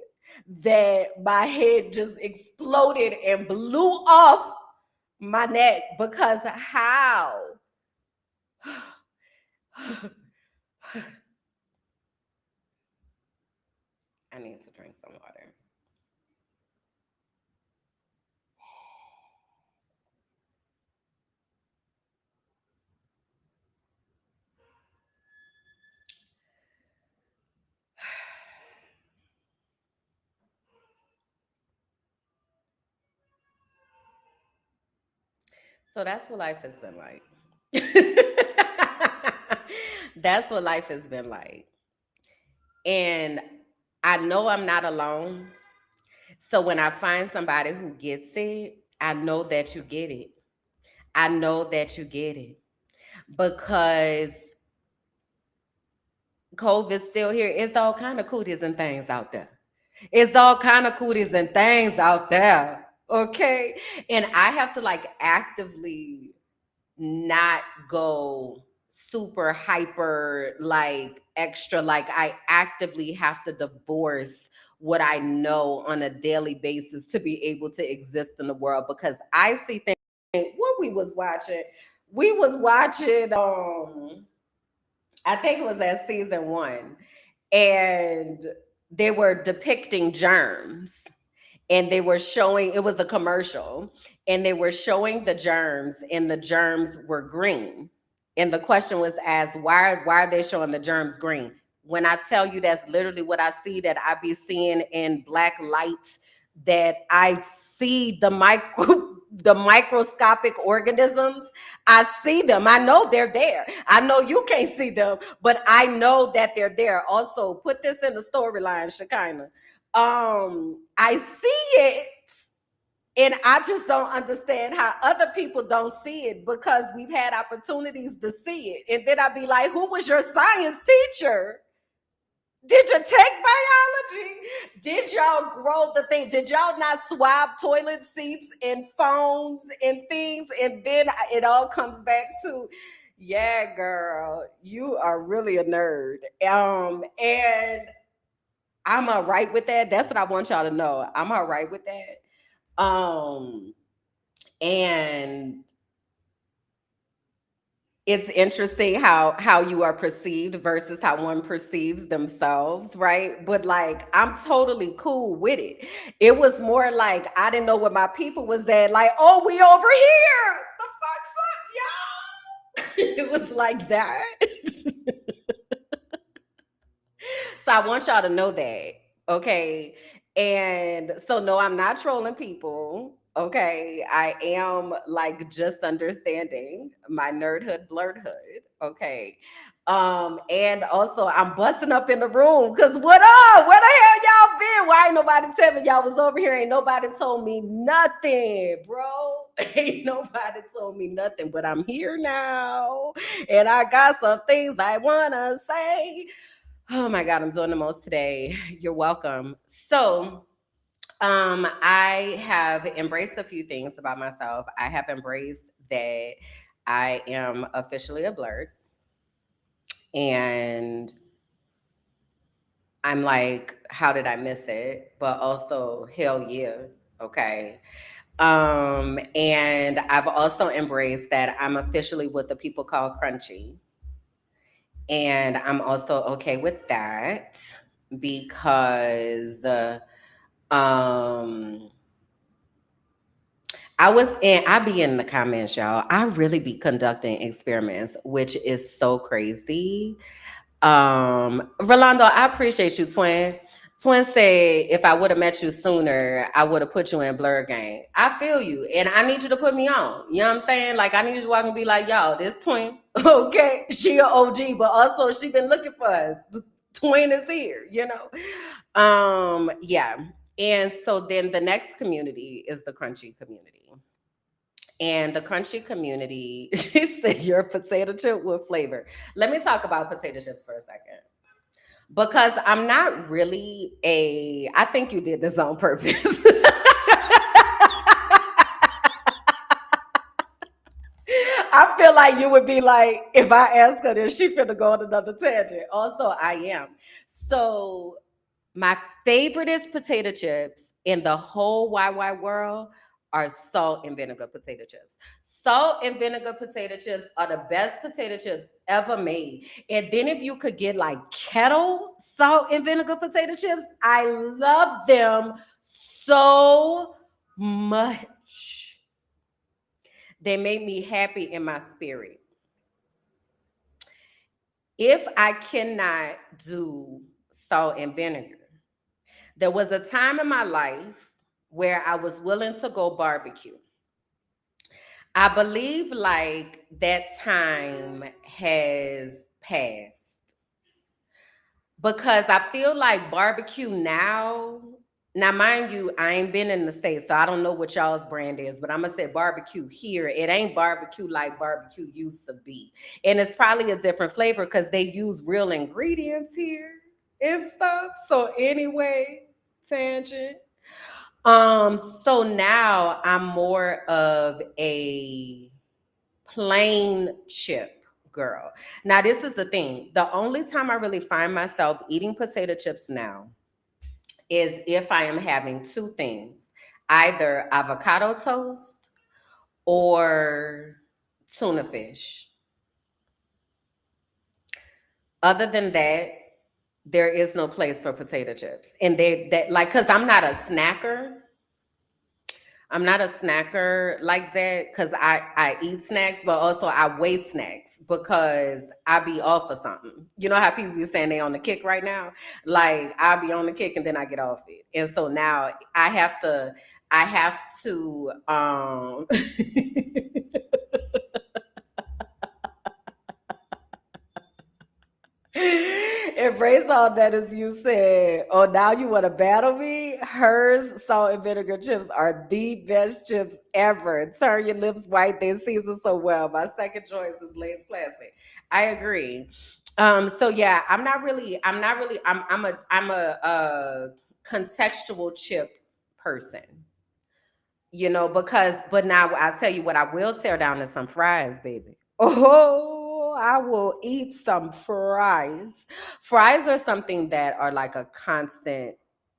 that my head just exploded and blew off my neck because how? I need to drink some water. So that's what life has been like. That's what life has been like. And I know I'm not alone. So when I find somebody who gets it, I know that you get it. I know that you get it because COVID's still here. It's all kind of cooties and things out there. It's all kind of cooties and things out there. Okay. And I have to like actively not go super hyper, like extra. Like I actively have to divorce what I know on a daily basis to be able to exist in the world because I see things. What we was watching I think it was at season one, and they were depicting germs, and they were showing it was a commercial, and they were showing the germs, and the germs were green. And the question was asked, why are they showing the germs green? When I tell you that's literally what I see, that I be seeing in black light, that I see the the microscopic organisms. I see them. I know they're there. I know you can't see them, but I know that they're there. Also, put this in the storyline, Shekinah. I see it, and I just don't understand how other people don't see it because we've had opportunities to see it. And then I'd be like, who was your science teacher? Did you take biology? Did y'all grow the thing? Did y'all not swab toilet seats and phones and things? And then it all comes back to, yeah, girl, you are really a nerd. And I'm all right with that. That's what I want y'all to know. I'm all right with that. And it's interesting how you are perceived versus how one perceives themselves, right? But like I'm totally cool with it. It was more like I didn't know where my people was at. Like, oh, we over here. The fuck's up, y'all? it was like that. So I want y'all to know that. Okay. And so no, I'm not trolling people. Okay. I am like just understanding my nerdhood, blurredhood. Okay. And also I'm busting up in the room because what up? Where the hell y'all been? Why ain't nobody tell me y'all was over here? Ain't nobody told me nothing, bro. Ain't nobody told me nothing, but I'm here now. And I got some things I wanna say. Oh my God, I'm doing the most today. You're welcome. So, I have embraced a few things about myself. I have embraced that I am officially a blurred, and I'm like, how did I miss it? But also, hell yeah, okay. And I've also embraced that I'm officially what the people call crunchy, and I'm also okay with that because. Um, I be in the comments, y'all. I really be conducting experiments, which is so crazy. Rolando, I appreciate you, twin. Twin said if I would have met you sooner, I would have put you in Blur Gang. I feel you. And I need you to put me on. You know what I'm saying? Like I need you to walk and be like, y'all, this twin. Okay. She a OG, but also she been looking for us. Twin is here, you know. Yeah. And so then the next community is the crunchy community. And the crunchy community, she said, you're a potato chip with flavor. Let me talk about potato chips for a second. Because I'm not really I think you did this on purpose. I feel like you would be like, if I ask her this, she finna go on another tangent. Also, I am. So my favoriteest potato chips in the whole wide, wide world are salt and vinegar potato chips. Salt and vinegar potato chips are the best potato chips ever made. And then if you could get like kettle salt and vinegar potato chips, I love them so much. They made me happy in my spirit. If I cannot do salt and vinegar, there was a time in my life where I was willing to go barbecue. I believe like that time has passed because I feel like barbecue now, mind you, I ain't been in the States, so I don't know what y'all's brand is, but I'm gonna say barbecue here. It ain't barbecue like barbecue used to be. And it's probably a different flavor because they use real ingredients here and stuff. So anyway, tangent. So now I'm more of a plain chip girl. Now, this is the thing. The only time I really find myself eating potato chips now is if I am having two things, either avocado toast or tuna fish. Other than that, there is no place for potato chips. And they that like cuz I'm not a snacker like that because I eat snacks, but also I waste snacks because I be off of something. You know how people be saying they on the kick right now? Like I be on the kick and then I get off it. And so now I have to embrace all that as you said. Oh, now you want to battle me? Hers salt and vinegar chips are the best chips ever. Turn your lips white, they season so well. My second choice is Lay's Classic. I agree. So yeah, I'm a contextual chip person. You know, because but now I tell you what I will tear down is some fries, baby. Oh, I will eat some fries. Fries are something that are like a constant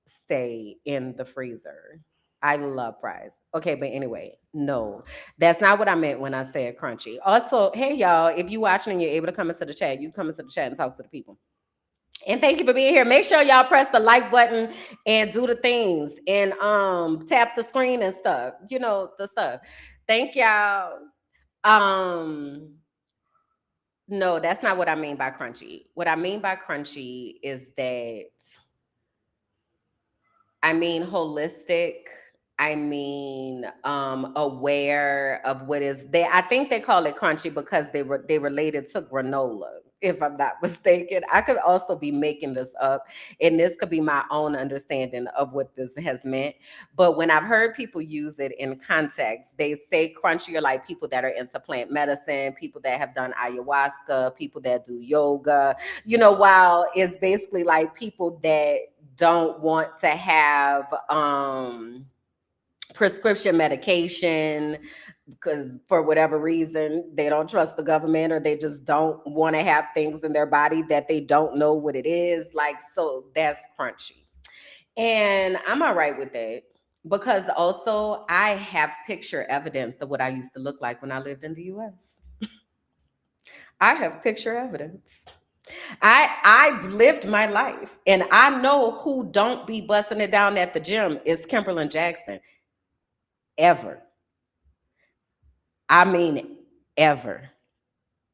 stay in the freezer. I love fries. Okay, but anyway, no, that's not what I meant when I said crunchy. Also, hey y'all, if you watching and you're able to come into the chat, you come into the chat and talk to the people. And thank you for being here. Make sure y'all press the like button and do the things and tap the screen and stuff. You know, the stuff. Thank y'all. Um No, that's not what I mean by crunchy. What I mean by crunchy is that I mean holistic. I mean aware of what is they I think they call it crunchy because they related to granola, if I'm not mistaken. I could also be making this up, and this could be my own understanding of what this has meant. But when I've heard people use it in context, they say crunchy are like people that are into plant medicine, people that have done ayahuasca, people that do yoga, while it's basically like people that don't want to have prescription medication because for whatever reason they don't trust the government, or they just don't want to have things in their body that they don't know what it is like. So that's crunchy, and I'm all right with that, because also I have picture evidence of what I used to look like when I lived in the US. I have picture evidence. I've lived my life, and I know who don't be busting it down at the gym is Kimberland Jackson. Ever. I mean, ever.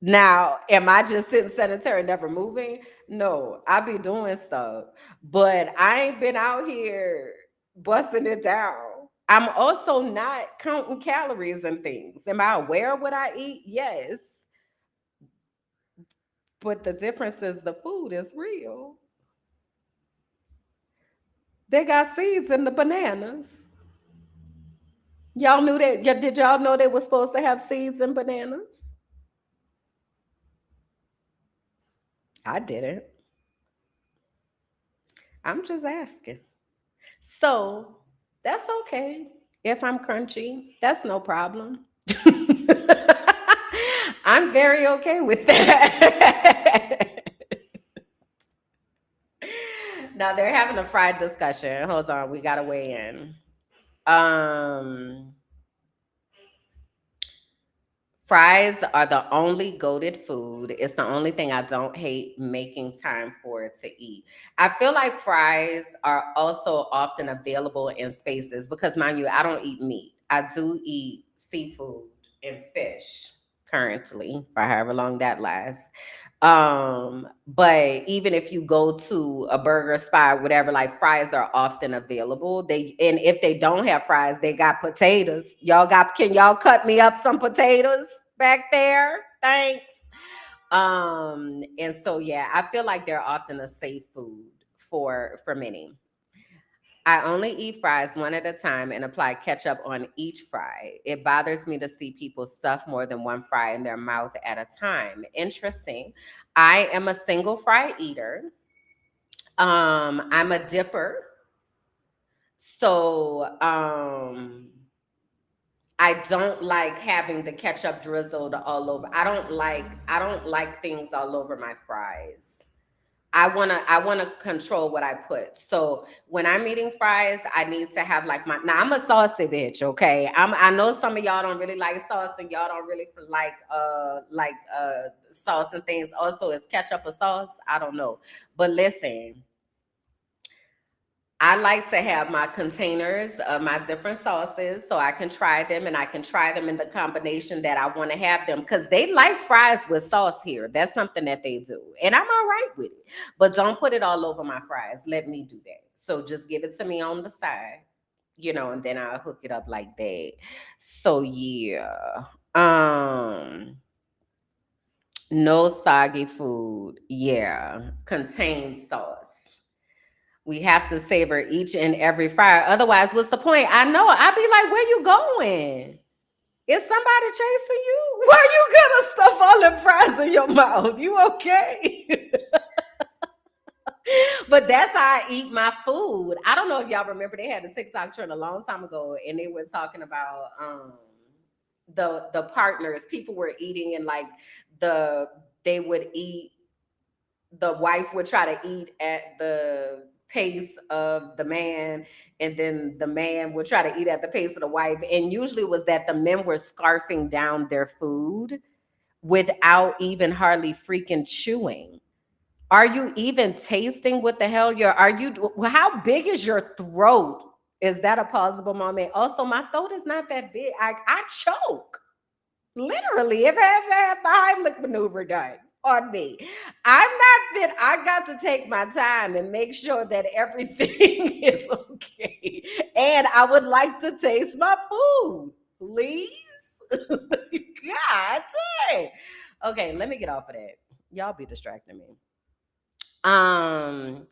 Now, am I just sitting sedentary, never moving? No, I be doing stuff, but I ain't been out here busting it down. I'm also not counting calories and things. Am I aware of what I eat? Yes. But the difference is the food is real. They got seeds in the bananas. Y'all knew that? Did y'all know they were supposed to have seeds in bananas? I didn't. I'm just asking. So that's okay. If I'm crunchy, that's no problem. I'm very okay with that. Now they're having a fried discussion. Hold on, we gotta weigh in. Um Fries are the only goated food. It's the only thing I don't hate making time for to eat. I feel like fries are also often available in spaces because, mind you, I don't eat meat. I do eat seafood and fish currently, for however long that lasts. But even if you go to a burger spot, whatever, like fries are often available. And if they don't have fries, they got potatoes. Can y'all cut me up some potatoes back there? Thanks. And so yeah, I feel like they're often a safe food for many. I only eat fries one at a time and apply ketchup on each fry. It bothers me to see people stuff more than one fry in their mouth at a time. Interesting. I am a single fry eater. I'm a dipper. So I don't like having the ketchup drizzled all over. I don't like things all over my fries. I wanna control what I put. So when I'm eating fries, I need to have like my now I'm a saucy bitch, okay? I know some of y'all don't really like sauce and y'all don't really like sauce and things. Also, is ketchup a sauce? I don't know. But listen, I like to have my containers of my different sauces so I can try them, and I can try them in the combination that I want to have them, because they like fries with sauce here. That's something that they do. And I'm all right with it. But don't put it all over my fries. Let me do that. So just give it to me on the side, and then I'll hook it up like that. So yeah. No soggy food. Yeah. Contains sauce. We have to savor each and every fry. Otherwise, what's the point? I know. I'd be like, where you going? Is somebody chasing you? Why you gonna stuff all the fries in your mouth? You okay? But that's how I eat my food. I don't know if y'all remember, they had a TikTok trend a long time ago, and they were talking about the partners. People were eating, and like the they would eat the wife would try to eat at the pace of the man, and then the man would try to eat at the pace of the wife, and usually it was that the men were scarfing down their food without even hardly freaking chewing. Are you even tasting what the hell how big is your throat? Is that a plausible moment? Also, my throat is not that big. I choke. Literally, if I had to have the Heimlich maneuver done on me, I'm not fit. I got to take my time and make sure that everything is okay. And I would like to taste my food, please. God dang. Okay, let me get off of that. Y'all be distracting me. Um,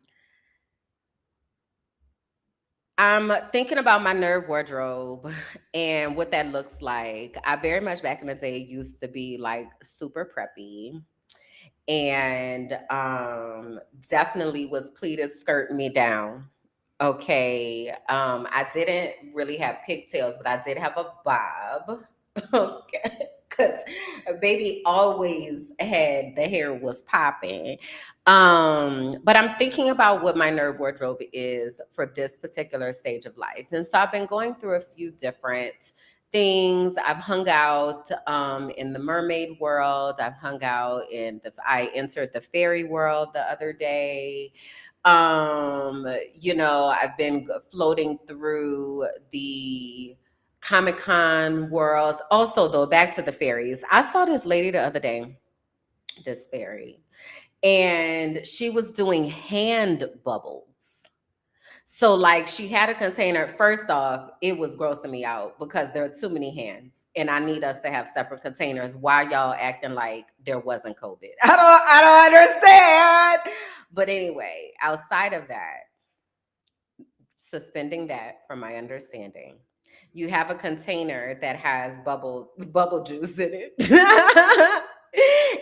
I'm thinking about my nerd wardrobe and what that looks like. I very much back in the day used to be like super preppy and definitely was pleated skirt me down. Okay. I didn't really have pigtails, but I did have a bob. Okay. Because baby always had the hair was popping. But I'm thinking about what my nerd wardrobe is for this particular stage of life. And so I've been going through a few different things. I've hung out in the mermaid world. I've hung out I entered the fairy world the other day. I've been floating through the Comic Con worlds. Also, though, back to the fairies. I saw this lady the other day, this fairy, and she was doing hand bubbles. So, like, she had a container. First off, it was grossing me out because there are too many hands, and I need us to have separate containers. Why y'all acting like there wasn't COVID? I don't understand. But anyway, outside of that, suspending that from my understanding, you have a container that has bubble juice in it.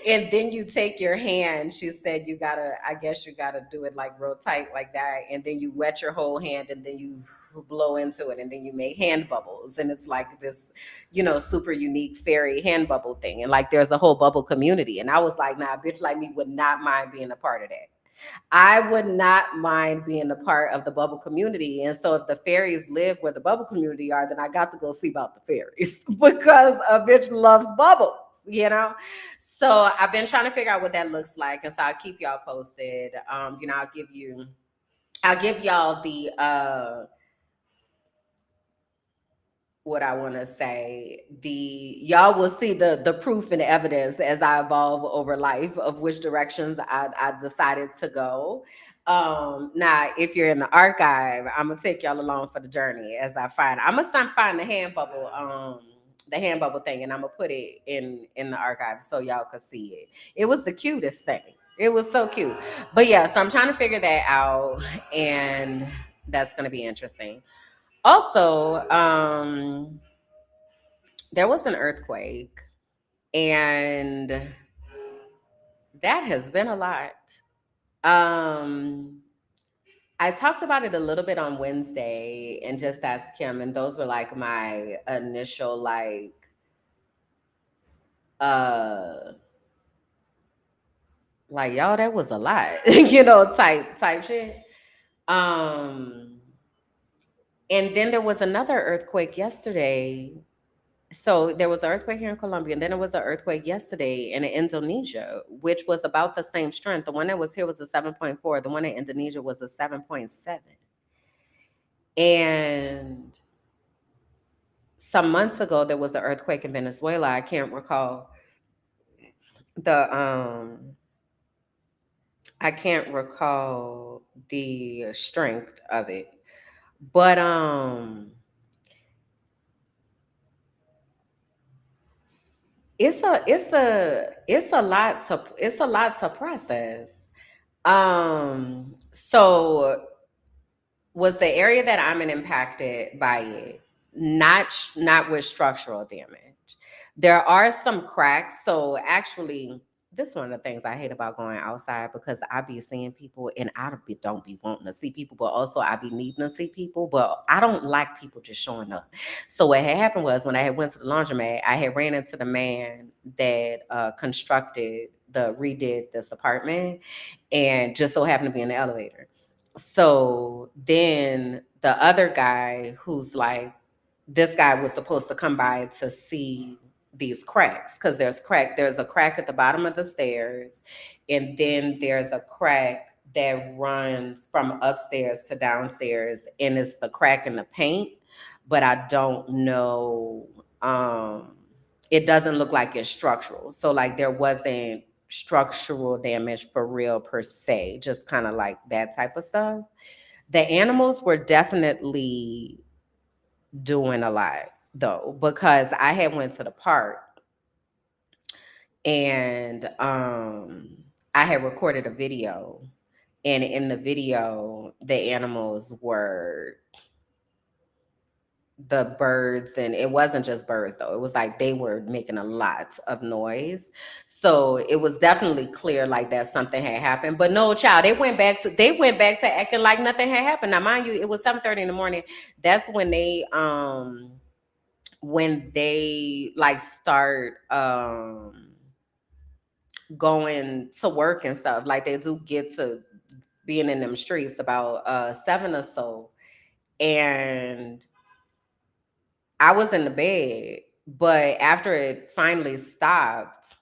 And then you take your hand. She said I guess you gotta do it like real tight like that. And then you wet your whole hand and then you blow into it and then you make hand bubbles. And it's like this, super unique fairy hand bubble thing. And like there's a whole bubble community. And I was like, nah, a bitch like me would not mind being a part of that. I would not mind being a part of the bubble community. And so if the fairies live where the bubble community are, then I got to go see about the fairies because a bitch loves bubbles. So I've been trying to figure out what that looks like. And so I'll keep y'all posted. I'll give y'all the what I want to say. The Y'all will see the proof and evidence as I evolve over life of which directions I decided to go. Now, if you're in the archive, I'm gonna take y'all along for the journey as I'm gonna find the hand bubble thing, and I'm gonna put it in the archive so y'all can see it. It was the cutest thing. It was so cute. But yeah, so I'm trying to figure that out, and that's gonna be interesting. Also, there was an earthquake, and that has been a lot. Um, I talked about it a little bit on Wednesday and just asked Kim, and those were like my initial uh y'all, that was a lot, type shit. Um, and then there was another earthquake yesterday. So there was an earthquake here in Colombia, and then there was an earthquake yesterday in Indonesia, which was about the same strength. The one that was here was a 7.4. The one in Indonesia was a 7.7. And some months ago, there was an earthquake in Venezuela. I can't recall the I can't recall the strength of it, but it's a lot to process. So was the area that I'm in impacted by it, not with structural damage. There are some cracks. So actually, this is one of the things I hate about going outside because I be seeing people and don't be wanting to see people, but also I be needing to see people, but I don't like people just showing up. So what had happened was when I had went to the laundromat, I had ran into the man that redid this apartment and just so happened to be in the elevator. So then the other guy who's like, this guy was supposed to come by to see these cracks because there's a crack at the bottom of the stairs, and then there's a crack that runs from upstairs to downstairs, and it's the crack in the paint, but I don't know it doesn't look like it's structural. So like there wasn't structural damage for real per se, just kind of like that type of stuff. The animals were definitely doing a lot though, because I had went to the park and I had recorded a video, and in the video the animals were the birds, and it wasn't just birds though, it was like they were making a lot of noise. So it was definitely clear like that something had happened. But no, child, they went back to acting like nothing had happened. Now mind you, it was 7:30 in the morning. That's when they like start going to work and stuff. Like they do get to being in them streets about 7 or so. And I was in the bed, but after it finally stopped,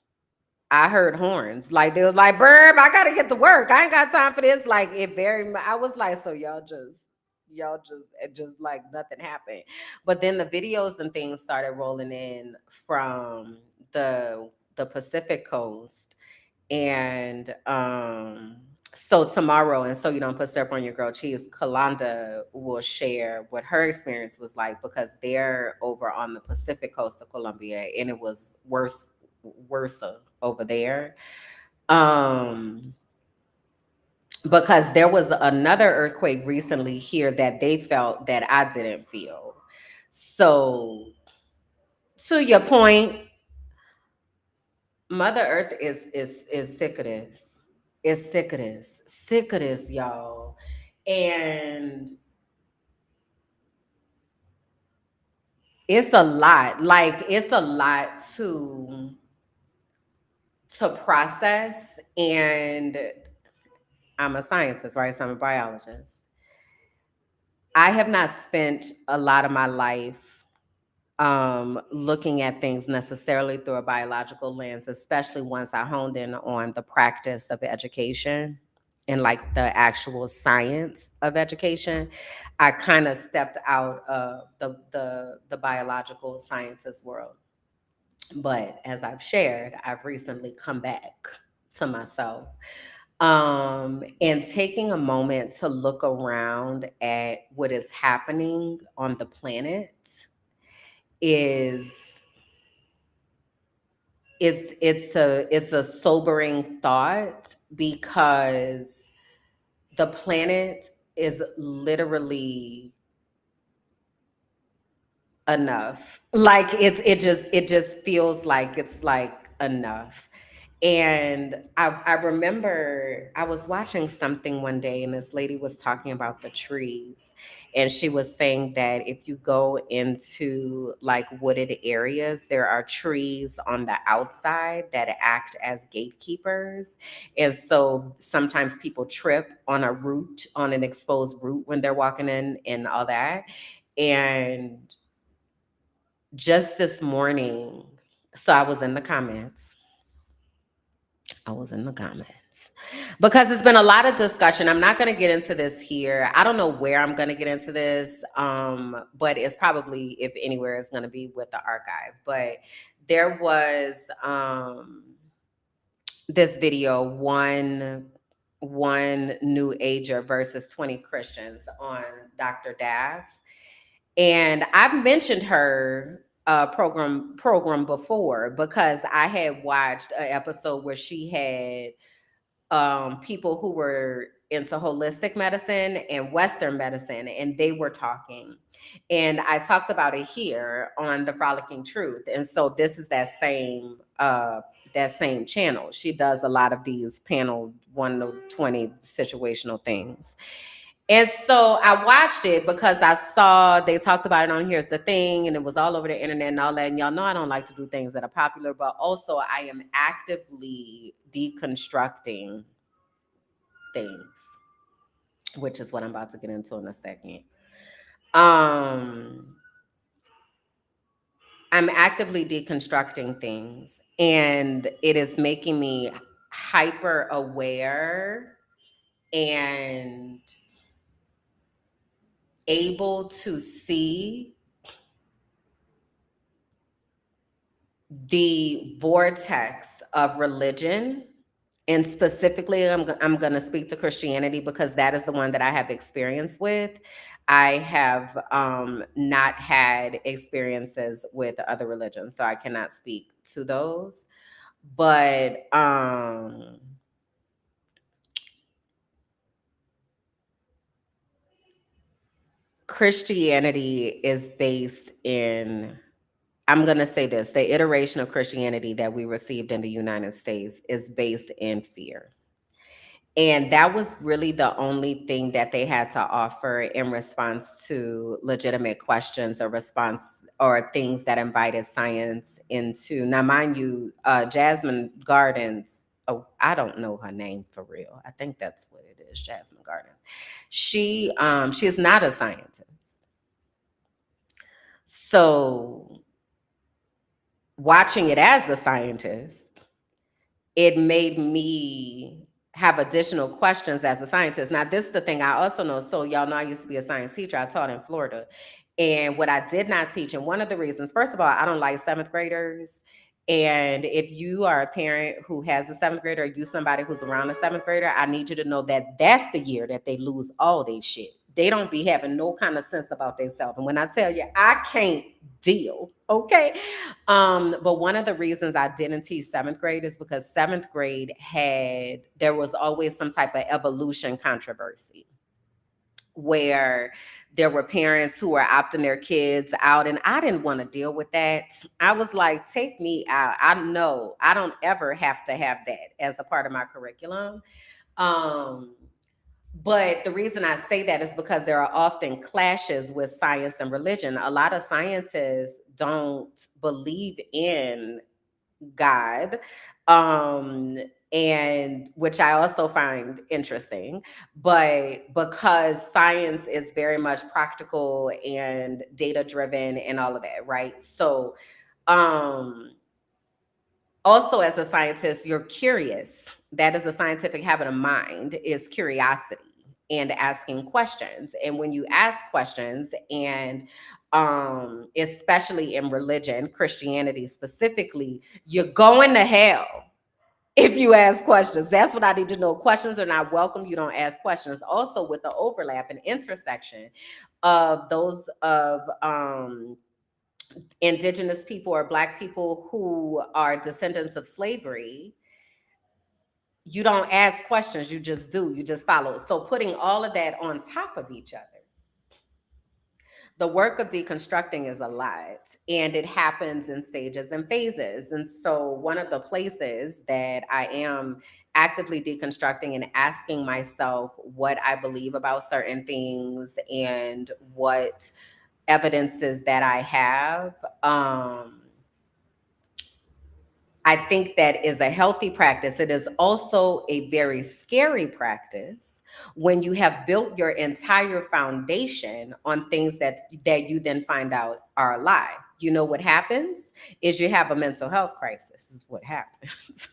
I heard horns. Like they was like, "Burb, I gotta get to work. I ain't got time for this." Like it I was like, so y'all just it just like nothing happened. But then the videos and things started rolling in from the Pacific coast, and so tomorrow, and so you don't put syrup on your grilled cheese, Kalanda will share what her experience was like, because they're over on the Pacific coast of Colombia and it was worse over there. Um because there was another earthquake recently here that they felt that I didn't feel. So to your point, Mother Earth is sick of this. It's sick of this. Sick of this, y'all. And it's a lot. Like it's a lot to process. And I'm a scientist, right? So I'm a biologist. I have not spent a lot of my life looking at things necessarily through a biological lens, especially once I honed in on the practice of education and like the actual science of education. I kind of stepped out of the biological sciences world. But as I've shared, I've recently come back to myself, and taking a moment to look around at what is happening on the planet is it's a sobering thought, because the planet is literally enough. Like it just feels like it's like enough. And I remember I was watching something one day, and this lady was talking about the trees. And she was saying that if you go into like wooded areas, there are trees on the outside that act as gatekeepers. And so sometimes people trip on a root, on an exposed root when they're walking in and all that. And just this morning, so I was in the comments. I was in the comments because it's been a lot of discussion. I'm not going to get into this here. I don't know where I'm going to get into this, but it's probably, if anywhere, it's going to be with the archive. But there was this video, one new ager versus 20 Christians on Dr. Daff. And I've mentioned her program before, because I had watched an episode where she had people who were into holistic medicine and Western medicine, and they were talking. And I talked about it here on the Frolicking Truth. And so this is that same channel. She does a lot of these panel 1 to 20 situational things. And so I watched it because I saw they talked about it on Here's the Thing, and it was all over the internet and all that. And y'all know I don't like to do things that are popular, but also I am actively deconstructing things, which is what I'm about to get into in a second. Um, I'm actively deconstructing things, and it is making me hyper aware and able to see the vortex of religion, and specifically I'm going to speak to Christianity because that is the one that I have experience with. I have not had experiences with other religions, so I cannot speak to those. But Christianity is based in, I'm going to say this, the iteration of Christianity that we received in the United States is based in fear. And that was really the only thing that they had to offer in response to legitimate questions or response or things that invited science into. Now, mind you, Jasmine Gardens, oh, I don't know her name for real. I think that's what it is, Jasmine Gardens. She is not a scientist. So watching it as a scientist, it made me have additional questions as a scientist. Now, this is the thing I also know. So, y'all know I used to be a science teacher. I taught in Florida. And what I did not teach, and one of the reasons, first of all, I don't like seventh graders. And if you are a parent who has a seventh grader, or you somebody who's around a seventh grader, I need you to know that that's the year that they lose all their shit. They don't be having no kind of sense about themselves. And when I tell you, I can't deal, okay? But one of the reasons I didn't teach seventh grade is because seventh grade there was always some type of evolution controversy where there were parents who were opting their kids out, and I didn't want to deal with that. I was like, take me out. I know I don't ever have to have that as a part of my curriculum. Um, but the reason I say that is because there are often clashes with science and religion. A lot of scientists don't believe in God, um, and which I also find interesting. But because science is very much practical and data driven and all of that, right? So, um, also as a scientist, you're curious. That is a scientific habit of mind, is curiosity and asking questions. And when you ask questions, and especially in religion, Christianity specifically, you're going to hell if you ask questions. That's what I need to know. Questions are not welcome. You don't ask questions. Also, with the overlap and intersection of those of indigenous people or Black people who are descendants of slavery, you don't ask questions, you just do, you just follow. So putting all of that on top of each other, the work of deconstructing is a lot, and it happens in stages and phases. And so one of the places that I am actively deconstructing and asking myself what I believe about certain things and what evidences that I have, I think that is a healthy practice. It is also a very scary practice when you have built your entire foundation on things that you then find out are a lie. You know what happens is you have a mental health crisis, is what happens.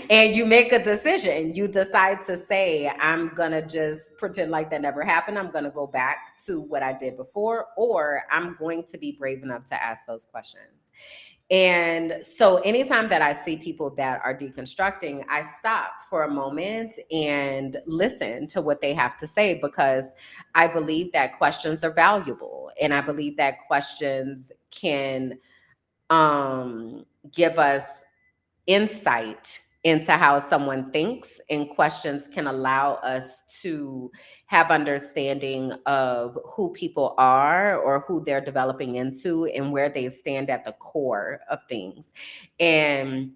And you make a decision. You decide to say, I'm going to just pretend like that never happened. I'm going to go back to what I did before, or I'm going to be brave enough to ask those questions. And so anytime that I see people that are deconstructing, I stop for a moment and listen to what they have to say, because I believe that questions are valuable. And I believe that questions can give us insight into how someone thinks, and questions can allow us to have understanding of who people are or who they're developing into and where they stand at the core of things. And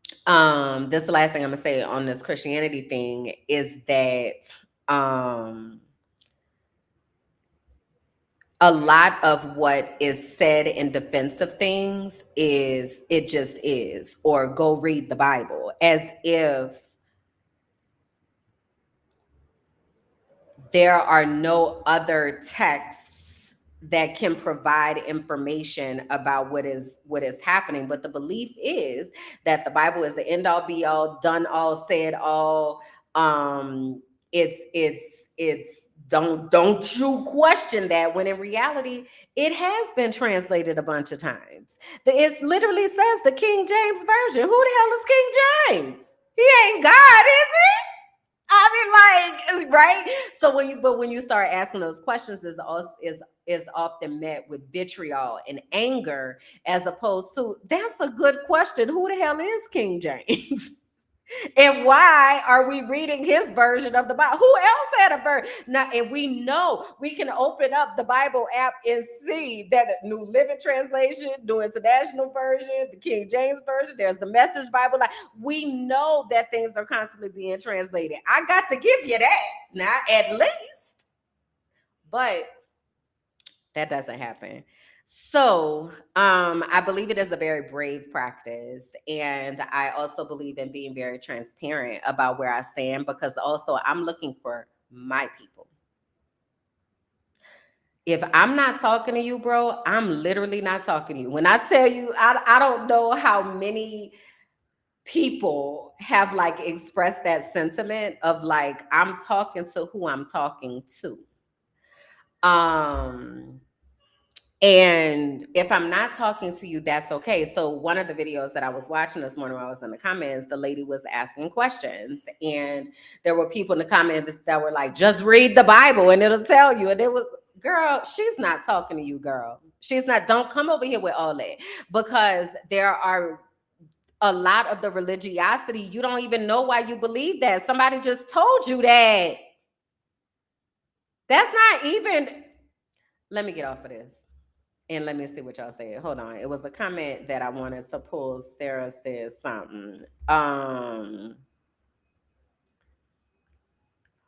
this is the last thing I'm gonna say on this Christianity thing is that a lot of what is said in defense of things is it just is, or go read the Bible, as if there are no other texts that can provide information about what is happening. But the belief is that the Bible is the end all be all, done all, said all, it's don't you question that, when in reality it has been translated a bunch of times. It literally says the King James version. Who the hell is King James? He ain't God, is he? I mean, like, right? So when you start asking those questions, is often met with vitriol and anger, as opposed to, that's a good question. Who the hell is King James? And why are we reading his version of the Bible? Who else had a version? Now, and we know we can open up the Bible app and see that the New Living Translation, New International Version, the King James Version, there's the Message Bible. Like, we know that things are constantly being translated. I got to give you that, now at least. But that doesn't happen. So, I believe it is a very brave practice. And I also believe in being very transparent about where I stand, because also I'm looking for my people. If I'm not talking to you, bro, I'm literally not talking to you. When I tell you, I don't know how many people have like expressed that sentiment of like, I'm talking to who I'm talking to. Um, And if I'm not talking to you, that's okay. So one of the videos that I was watching this morning, when I was in the comments, the lady was asking questions, and there were people in the comments that were like, "Just read the Bible, and it'll tell you." And it was, girl, she's not talking to you, girl. She's not. Don't come over here with all that, because there are a lot of the religiosity. You don't even know why you believe that. Somebody just told you that. That's not even. Let me get off of this. And let me see what y'all said. Hold on. It was a comment that I wanted to pull. Sarah said something.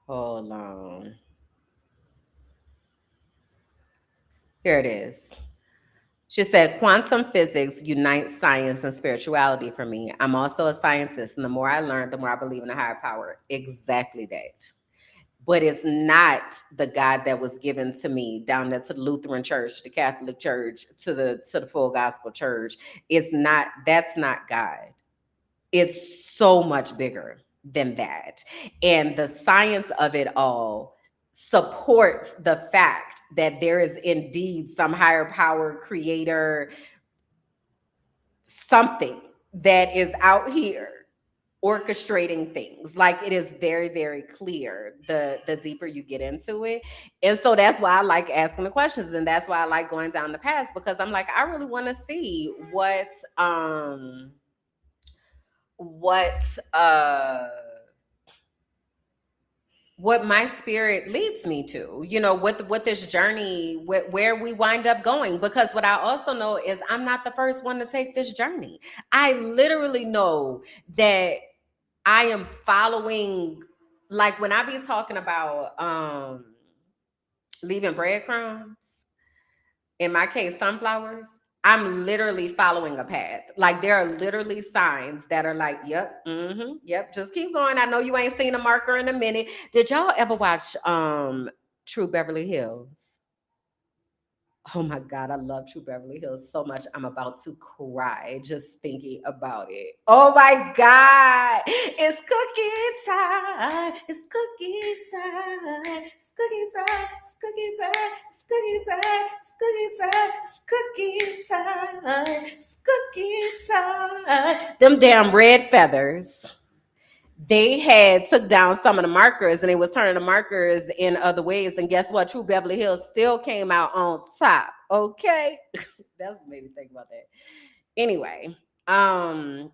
Hold on. Here it is. She said, quantum physics unites science and spirituality for me. I'm also a scientist, and the more I learn, the more I believe in a higher power. Exactly that. But it's not the God that was given to me down there, to the Lutheran church, the Catholic church, to the full gospel church. It's not, that's not God. It's so much bigger than that. And the science of it all supports the fact that there is indeed some higher power, creator, something that is out here orchestrating things. Like, it is very, very clear the deeper you get into it. And so that's why I like asking the questions, and that's why I like going down the path, because I'm like, I really want to see what what my spirit leads me to, what this journey, where we wind up going. Because what I also know is I'm not the first one to take this journey. I literally know that I am following, like, when I be talking about leaving breadcrumbs, in my case, sunflowers, I'm literally following a path. Like, there are literally signs that are like, yep, yep, just keep going. I know you ain't seen a marker in a minute. Did y'all ever watch True Beverly Hills? Oh my God, I love True Beverly Hills so much. I'm about to cry just thinking about it. Oh my God. It's cookie time. It's cookie time. It's cookie time. It's cookie time. It's cookie time. It's cookie time. It's cookie time. It's cookie time. Them damn red feathers, they had took down some of the markers, and they was turning the markers in other ways. And guess what? True Beverly Hills still came out on top. Okay. That's what made me think about that. Anyway, I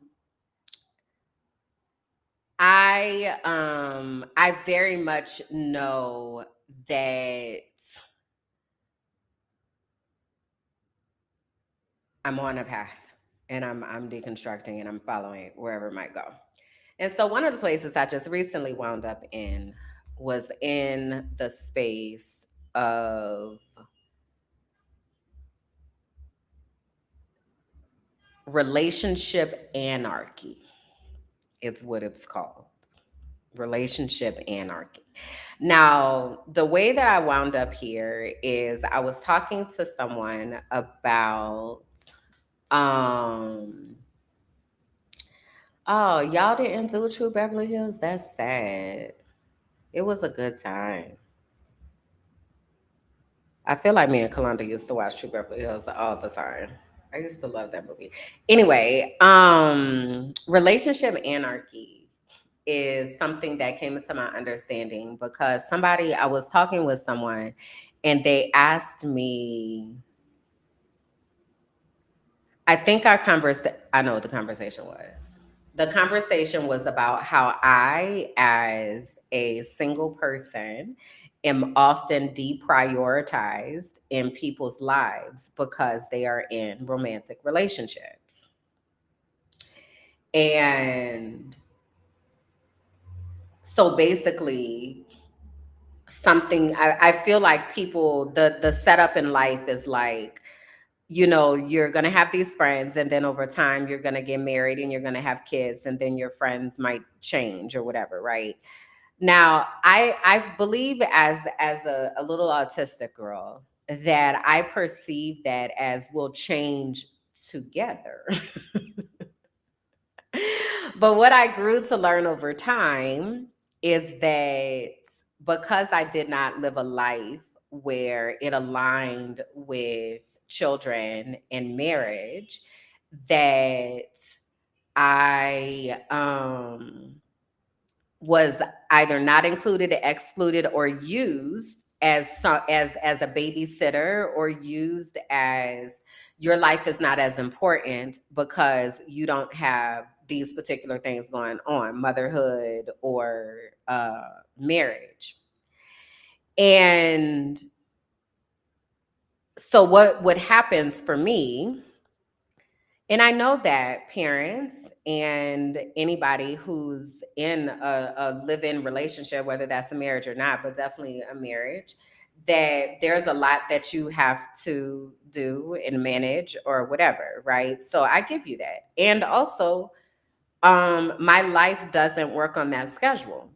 very much know that I'm on a path, and I'm deconstructing, and I'm following wherever it might go. And so one of the places I just recently wound up in was in the space of relationship anarchy. It's what it's called. Relationship anarchy. Now, the way that I wound up here is I was talking to someone about um oh, y'all didn't do True Beverly Hills? That's sad. It was a good time. I feel like me and Kalanda used to watch True Beverly Hills all the time. I used to love that movie. Anyway, relationship anarchy is something that came into my understanding because I was talking with someone and they asked me, I know what the conversation was. The conversation was about how I, as a single person, am often deprioritized in people's lives because they are in romantic relationships. And so basically, I feel like people, the setup in life is like, you're going to have these friends and then over time you're going to get married and you're going to have kids and then your friends might change or whatever, right? Now, I believe as a little autistic girl that I perceive that as we'll change together. But what I grew to learn over time is that because I did not live a life where it aligned with children and marriage, that I was either not included, excluded, or used as a babysitter, or used as your life is not as important because you don't have these particular things going on, motherhood or marriage. And so what happens for me, and I know that parents and anybody who's in a live-in relationship, whether that's a marriage or not, but definitely a marriage, that there's a lot that you have to do and manage or whatever, right? So I give you that. And also, my life doesn't work on that schedule,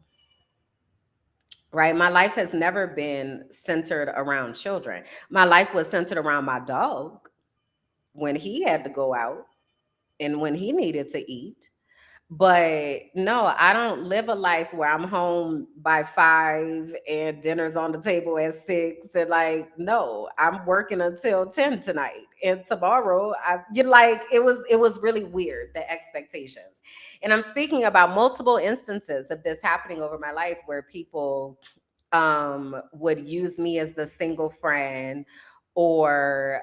right? My life has never been centered around children. My life was centered around my dog when he had to go out and when he needed to eat. But no, I don't live a life where I'm home by 5 and dinner's on the table at 6. And like, no, I'm working until 10 tonight. And tomorrow, it was really weird, the expectations. And I'm speaking about multiple instances of this happening over my life where people would use me as the single friend or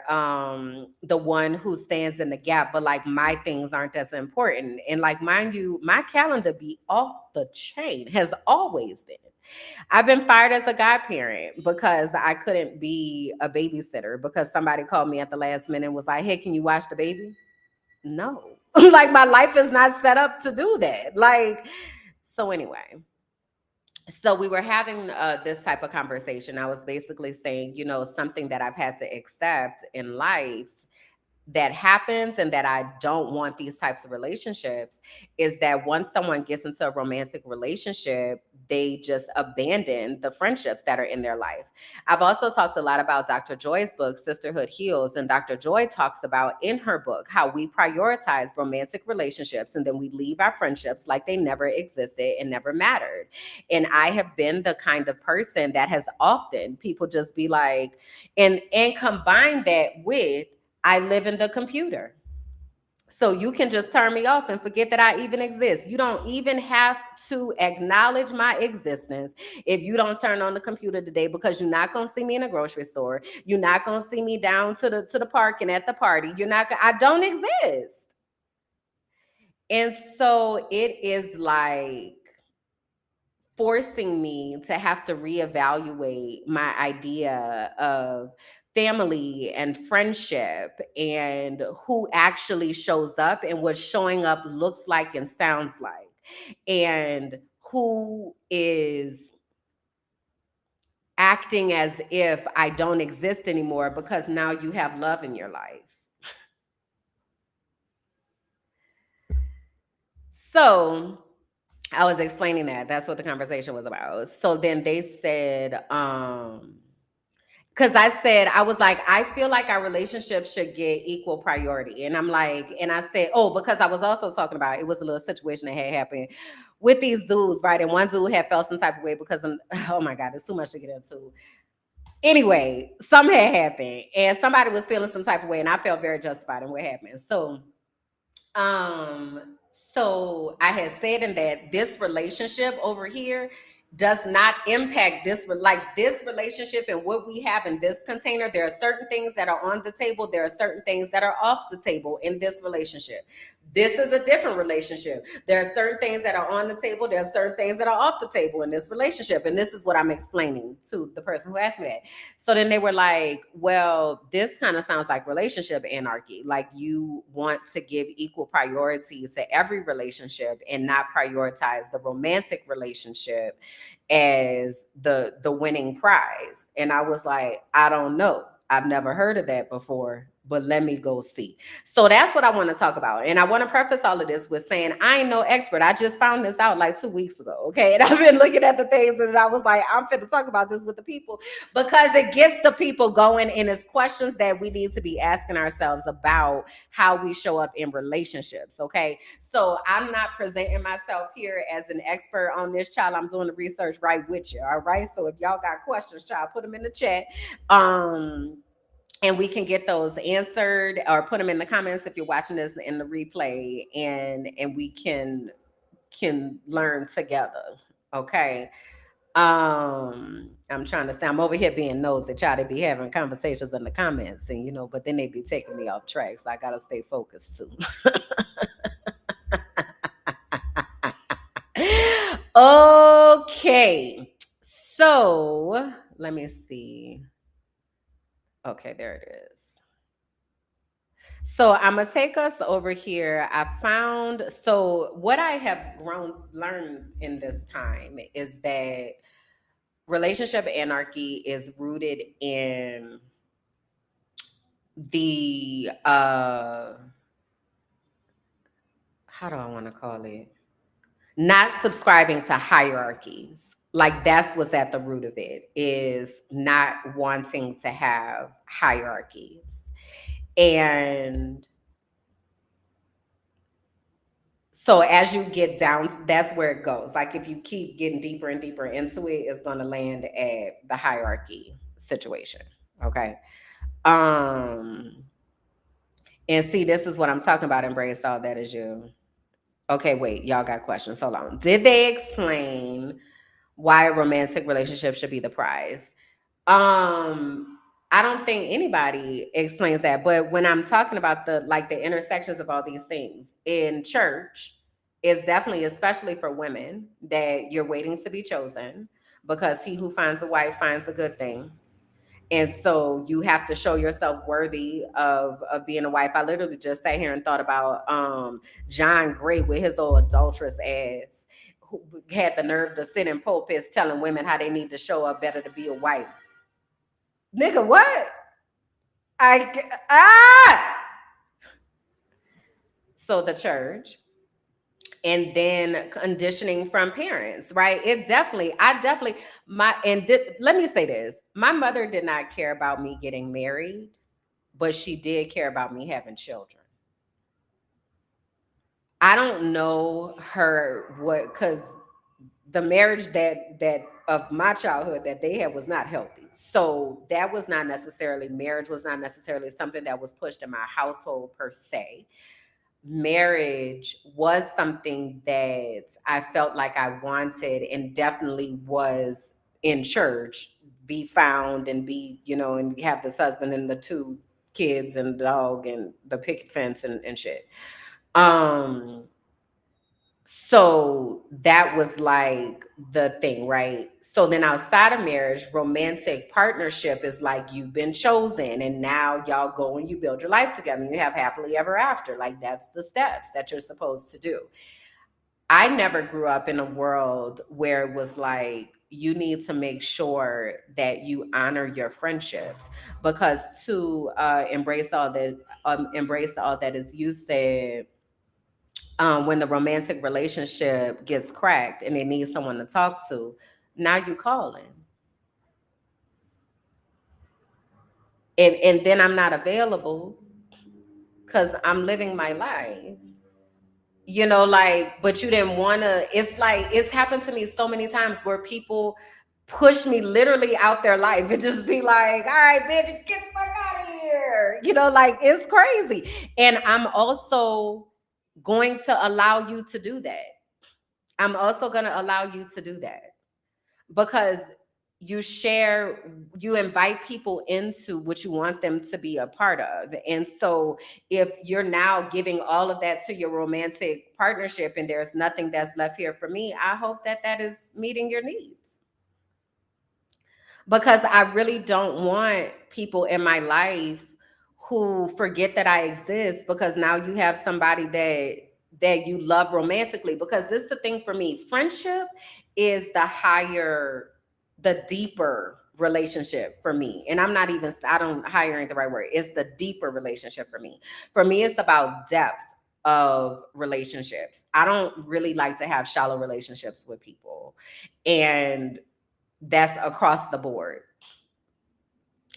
the one who stands in the gap, but like my things aren't as important. And like, mind you, my calendar be off the chain, has always been. I've been fired as a godparent because I couldn't be a babysitter because somebody called me at the last minute and was like, hey, can you watch the baby? No. Like, my life is not set up to do that. Like, so anyway, so we were having this type of conversation. I was basically saying, something that I've had to accept in life that happens and that I don't want these types of relationships is that once someone gets into a romantic relationship, they just abandon the friendships that are in their life. I've also talked a lot about Dr. Joy's book, Sisterhood Heals, and Dr. Joy talks about in her book how we prioritize romantic relationships and then we leave our friendships like they never existed and never mattered. And I have been the kind of person that has often people just be like, and combine that with I live in the computer. So you can just turn me off and forget that I even exist. You don't even have to acknowledge my existence if you don't turn on the computer today, because you're not going to see me in a grocery store. You're not going to see me down to the park and at the party. I don't exist. And so it is like forcing me to have to reevaluate my idea of family and friendship and who actually shows up and what showing up looks like and sounds like, and who is acting as if I don't exist anymore because now you have love in your life. So I was explaining that. That's what the conversation was about. So then they said, Because I said, I was like, I feel like our relationship should get equal priority. And I'm like, and I said, oh, because I was also talking about, it was a little situation that had happened with these dudes, right? And one dude had felt some type of way because, oh my God, it's too much to get into. Anyway, something had happened and somebody was feeling some type of way and I felt very justified in what happened. Um, so I had said in that this relationship over here does not impact this relationship and what we have in this container. There are certain things that are on the table. There are certain things that are off the table in this relationship. This is a different relationship. There are certain things that are on the table. There are certain things that are off the table in this relationship. And this is what I'm explaining to the person who asked me that. So then they were like, well, this kind of sounds like relationship anarchy. Like you want to give equal priority to every relationship and not prioritize the romantic relationship as the winning prize. And I was like, I don't know. I've never heard of that before, but let me go see. So that's what I want to talk about. And I want to preface all of this with saying I ain't no expert. I just found this out like 2 weeks ago. Okay. And I've been looking at the things and I was like, I'm fit to talk about this with the people because it gets the people going and it's questions that we need to be asking ourselves about how we show up in relationships. Okay. So I'm not presenting myself here as an expert on this, child. I'm doing the research right with you. All right. So if y'all got questions, child, put them in the chat. And we can get those answered or put them in the comments if you're watching this in the replay and we can learn together. Okay. I'm trying to say I'm over here being nosy, try to be having conversations in the comments and but then they be taking me off track. So I gotta stay focused too. Okay. So let me see. Okay, there it is. So I'm gonna take us over here. I found what I have learned in this time is that relationship anarchy is rooted in the how do I want to call it? Not subscribing to hierarchies. Like that's what's at the root of it, is not wanting to have hierarchies. And so as you get down, that's where it goes. Like if you keep getting deeper and deeper into it, it's going to land at the hierarchy situation. Okay. Um, and see, this is what I'm talking about. Embrace all that is you. Okay, wait, y'all got questions. Hold on. Did they explain why a romantic relationship should be the prize? I don't think anybody explains that, but when I'm talking about the intersections of all these things in church, is definitely, especially for women, that you're waiting to be chosen because he who finds a wife finds a good thing. And so you have to show yourself worthy of being a wife. I literally just sat here and thought about John Gray with his old adulterous ass, who had the nerve to sit in pulpits telling women how they need to show up better to be a wife. Nigga, what? So the church, and then conditioning from parents, right? Let me say this. My mother did not care about me getting married, but she did care about me having children. I don't know her because the marriage that of my childhood that they had was not healthy. So that was not necessarily marriage was not necessarily something that was pushed in my household per se. Marriage was something that I felt like I wanted and definitely was in church, be found and be, and have this husband and the two kids and the dog and the picket fence and shit. So that was like the thing, right? So then outside of marriage, romantic partnership is like you've been chosen and now y'all go and you build your life together and you have happily ever after. Like that's the steps that you're supposed to do. I never grew up in a world where it was like you need to make sure that you honor your friendships because to embrace all that, as you said, when the romantic relationship gets cracked and they need someone to talk to, now you calling. and then I'm not available because I'm living my life. Like, but you didn't want to. It's like, it's happened to me so many times where people push me literally out their life and just be like, all right, bitch, get the fuck out of here. Like, it's crazy. And I'm also going to allow you to do that. I'm also going to allow you to do that because you invite people into what you want them to be a part of. And so if you're now giving all of that to your romantic partnership and there's nothing that's left here for me, I hope that that is meeting your needs, because I really don't want people in my life who forget that I exist because now you have somebody that you love romantically. Because this is the thing for me. Friendship is the deeper relationship for me. And I don't, higher ain't the right word. It's the deeper relationship for me. For me, it's about depth of relationships. I don't really like to have shallow relationships with people. And that's across the board.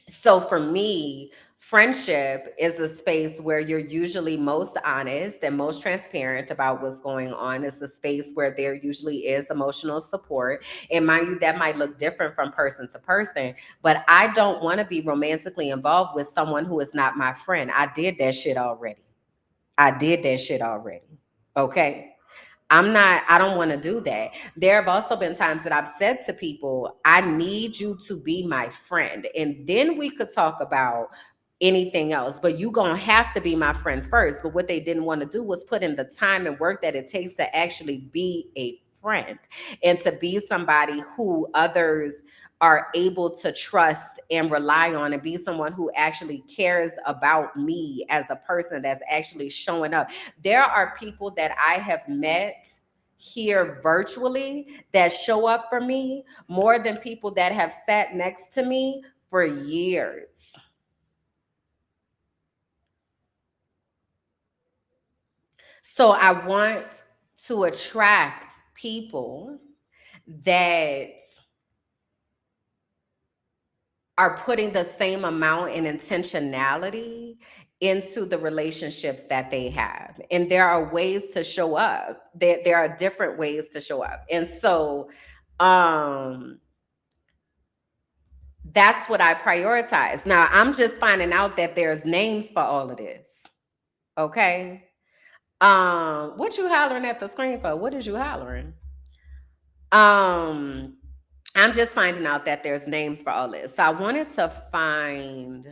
So for me, friendship is a space where you're usually most honest and most transparent about what's going on. It's a space where there usually is emotional support. And mind you, that might look different from person to person, but I don't want to be romantically involved with someone who is not my friend. I did that shit already. Okay. I don't want to do that. There have also been times that I've said to people, I need you to be my friend. And then we could talk about anything else, but you going to have to be my friend first. But what they didn't want to do was put in the time and work that it takes to actually be a friend and to be somebody who others are able to trust and rely on, and be someone who actually cares about me as a person that's actually showing up. There are people that I have met here virtually that show up for me more than people that have sat next to me for years. So I want to attract people that are putting the same amount in intentionality into the relationships that they have. And there are ways to show up. There are different ways to show up. And so um that's what I prioritize. Now I'm just finding out that there's names for all of this. Okay. What you hollering at the screen for? What is you hollering? Um I'm just finding out that there's names for all this. So I wanted to find.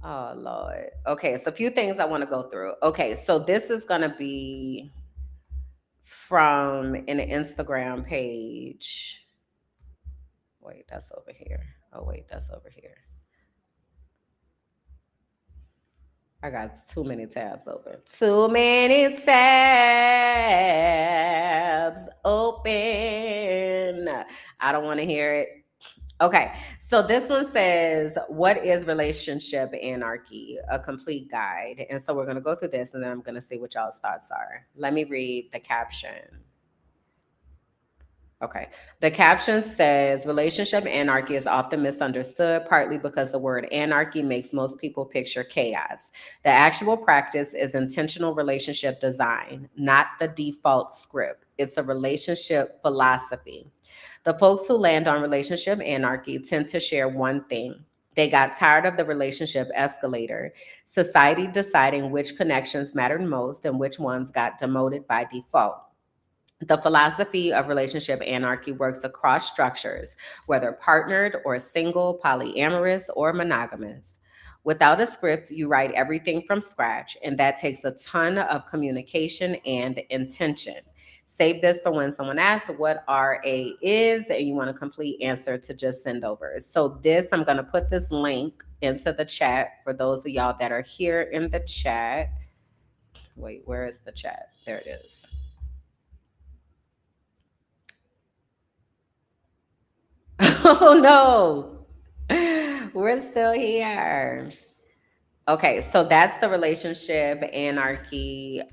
Oh Lord. Okay, so a few things I want to go through. Okay, so this is gonna be from an Instagram page. Wait, that's over here. Oh wait, that's over here. I got too many tabs open. Too many tabs open. I don't want to hear it. Okay, so this one says, what is relationship anarchy? A complete guide. And so we're going to go through this and then I'm going to see what y'all's thoughts are. Let me read the caption. Okay. The caption says relationship anarchy is often misunderstood, partly because the word anarchy makes most people picture chaos. The actual practice is intentional relationship design, not the default script. It's a relationship philosophy. The folks who land on relationship anarchy tend to share one thing. They got tired of the relationship escalator, society deciding which connections mattered most and which ones got demoted by default. The philosophy of relationship anarchy works across structures, whether partnered or single, polyamorous, or monogamous. Without a script, you write everything from scratch, and that takes a ton of communication and intention. Save this for when someone asks what RA is, and you want a complete answer to just send over. So, I'm going to put this link into the chat for those of y'all that are here in the chat. Wait, where is the chat? There it is. Oh no, we're still here. Okay, so that's the relationship anarchy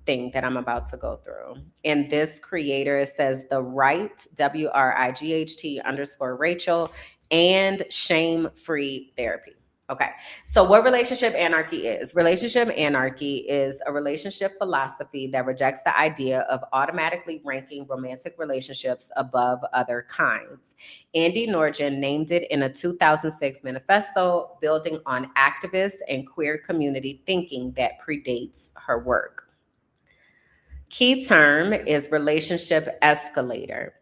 thing that I'm about to go through. And this creator says the right WRIGHT _ Rachel and shame-free therapy. Okay. So what relationship anarchy is? Relationship anarchy is a relationship philosophy that rejects the idea of automatically ranking romantic relationships above other kinds. Andy Norgin named it in a 2006 manifesto, building on activist and queer community thinking that predates her work. Key term is relationship escalator.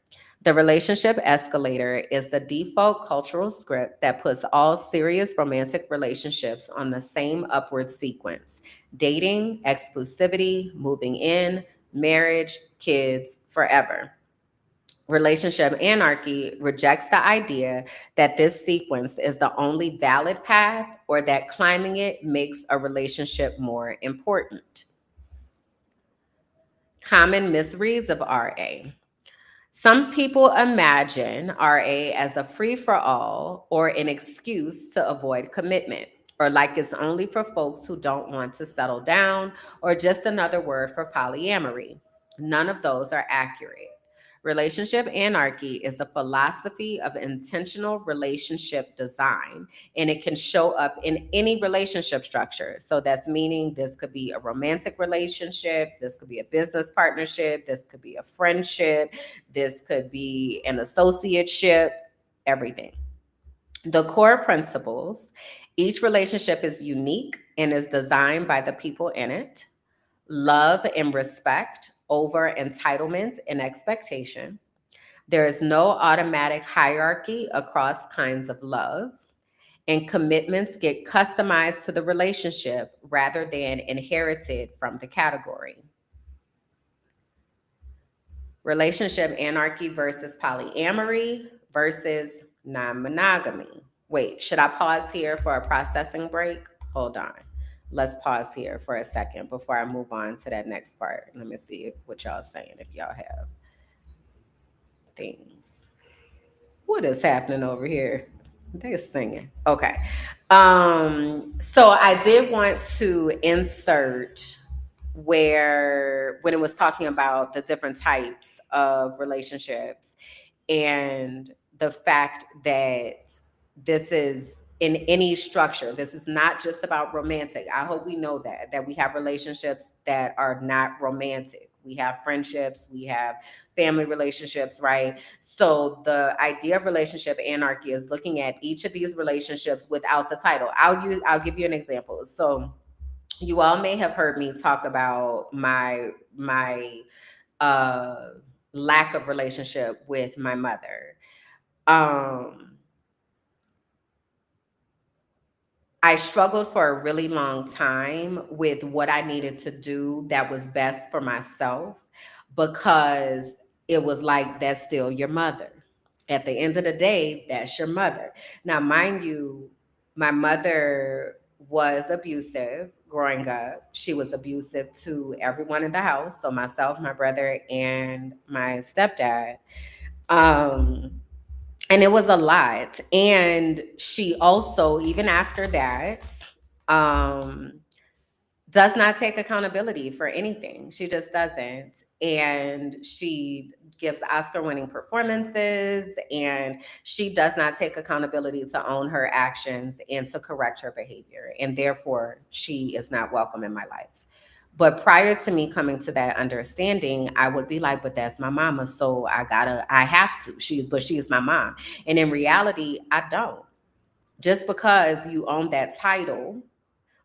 The relationship escalator is the default cultural script that puts all serious romantic relationships on the same upward sequence: dating, exclusivity, moving in, marriage, kids, forever. Relationship anarchy rejects the idea that this sequence is the only valid path or that climbing it makes a relationship more important. Common misreads of RA. Some people imagine RA as a free for all or an excuse to avoid commitment, or like it's only for folks who don't want to settle down, or just another word for polyamory. None of those are accurate. Relationship anarchy is a philosophy of intentional relationship design, and it can show up in any relationship structure. So that's meaning this could be a romantic relationship, this could be a business partnership, this could be a friendship, this could be an associateship, everything. The core principles: each relationship is unique and is designed by the people in it. Love and respect over entitlement and expectation. There is no automatic hierarchy across kinds of love, and commitments get customized to the relationship rather than inherited from the category. Relationship anarchy versus polyamory versus non monogamy. Wait, should I pause here for a processing break? Hold on. Let's pause here for a second before I move on to that next part. Let me see what y'all saying, if y'all have things. What is happening over here? They're singing. Okay. So I did want to insert where when it was talking about the different types of relationships and the fact that this is in any structure. This is not just about romantic. I hope we know that we have relationships that are not romantic. We have friendships, we have family relationships, right? So the idea of relationship anarchy is looking at each of these relationships without the title. I'll give you an example. So you all may have heard me talk about my uh lack of relationship with my mother. Um I struggled for a really long time with what I needed to do that was best for myself, because it was like, that's still your mother. At the end of the day, that's your mother. Now, mind you, my mother was abusive growing up. She was abusive to everyone in the house. So, myself, my brother, and my stepdad. Um, and it was a lot. And she also, even after that, um does not take accountability for anything. She just doesn't. And she gives Oscar winning performances, and she does not take accountability to own her actions and to correct her behavior, and therefore she is not welcome in my life. But prior to me coming to that understanding, I would be like, but that's my mama, so I have to. She is my mom. And in reality, I don't. Just because you own that title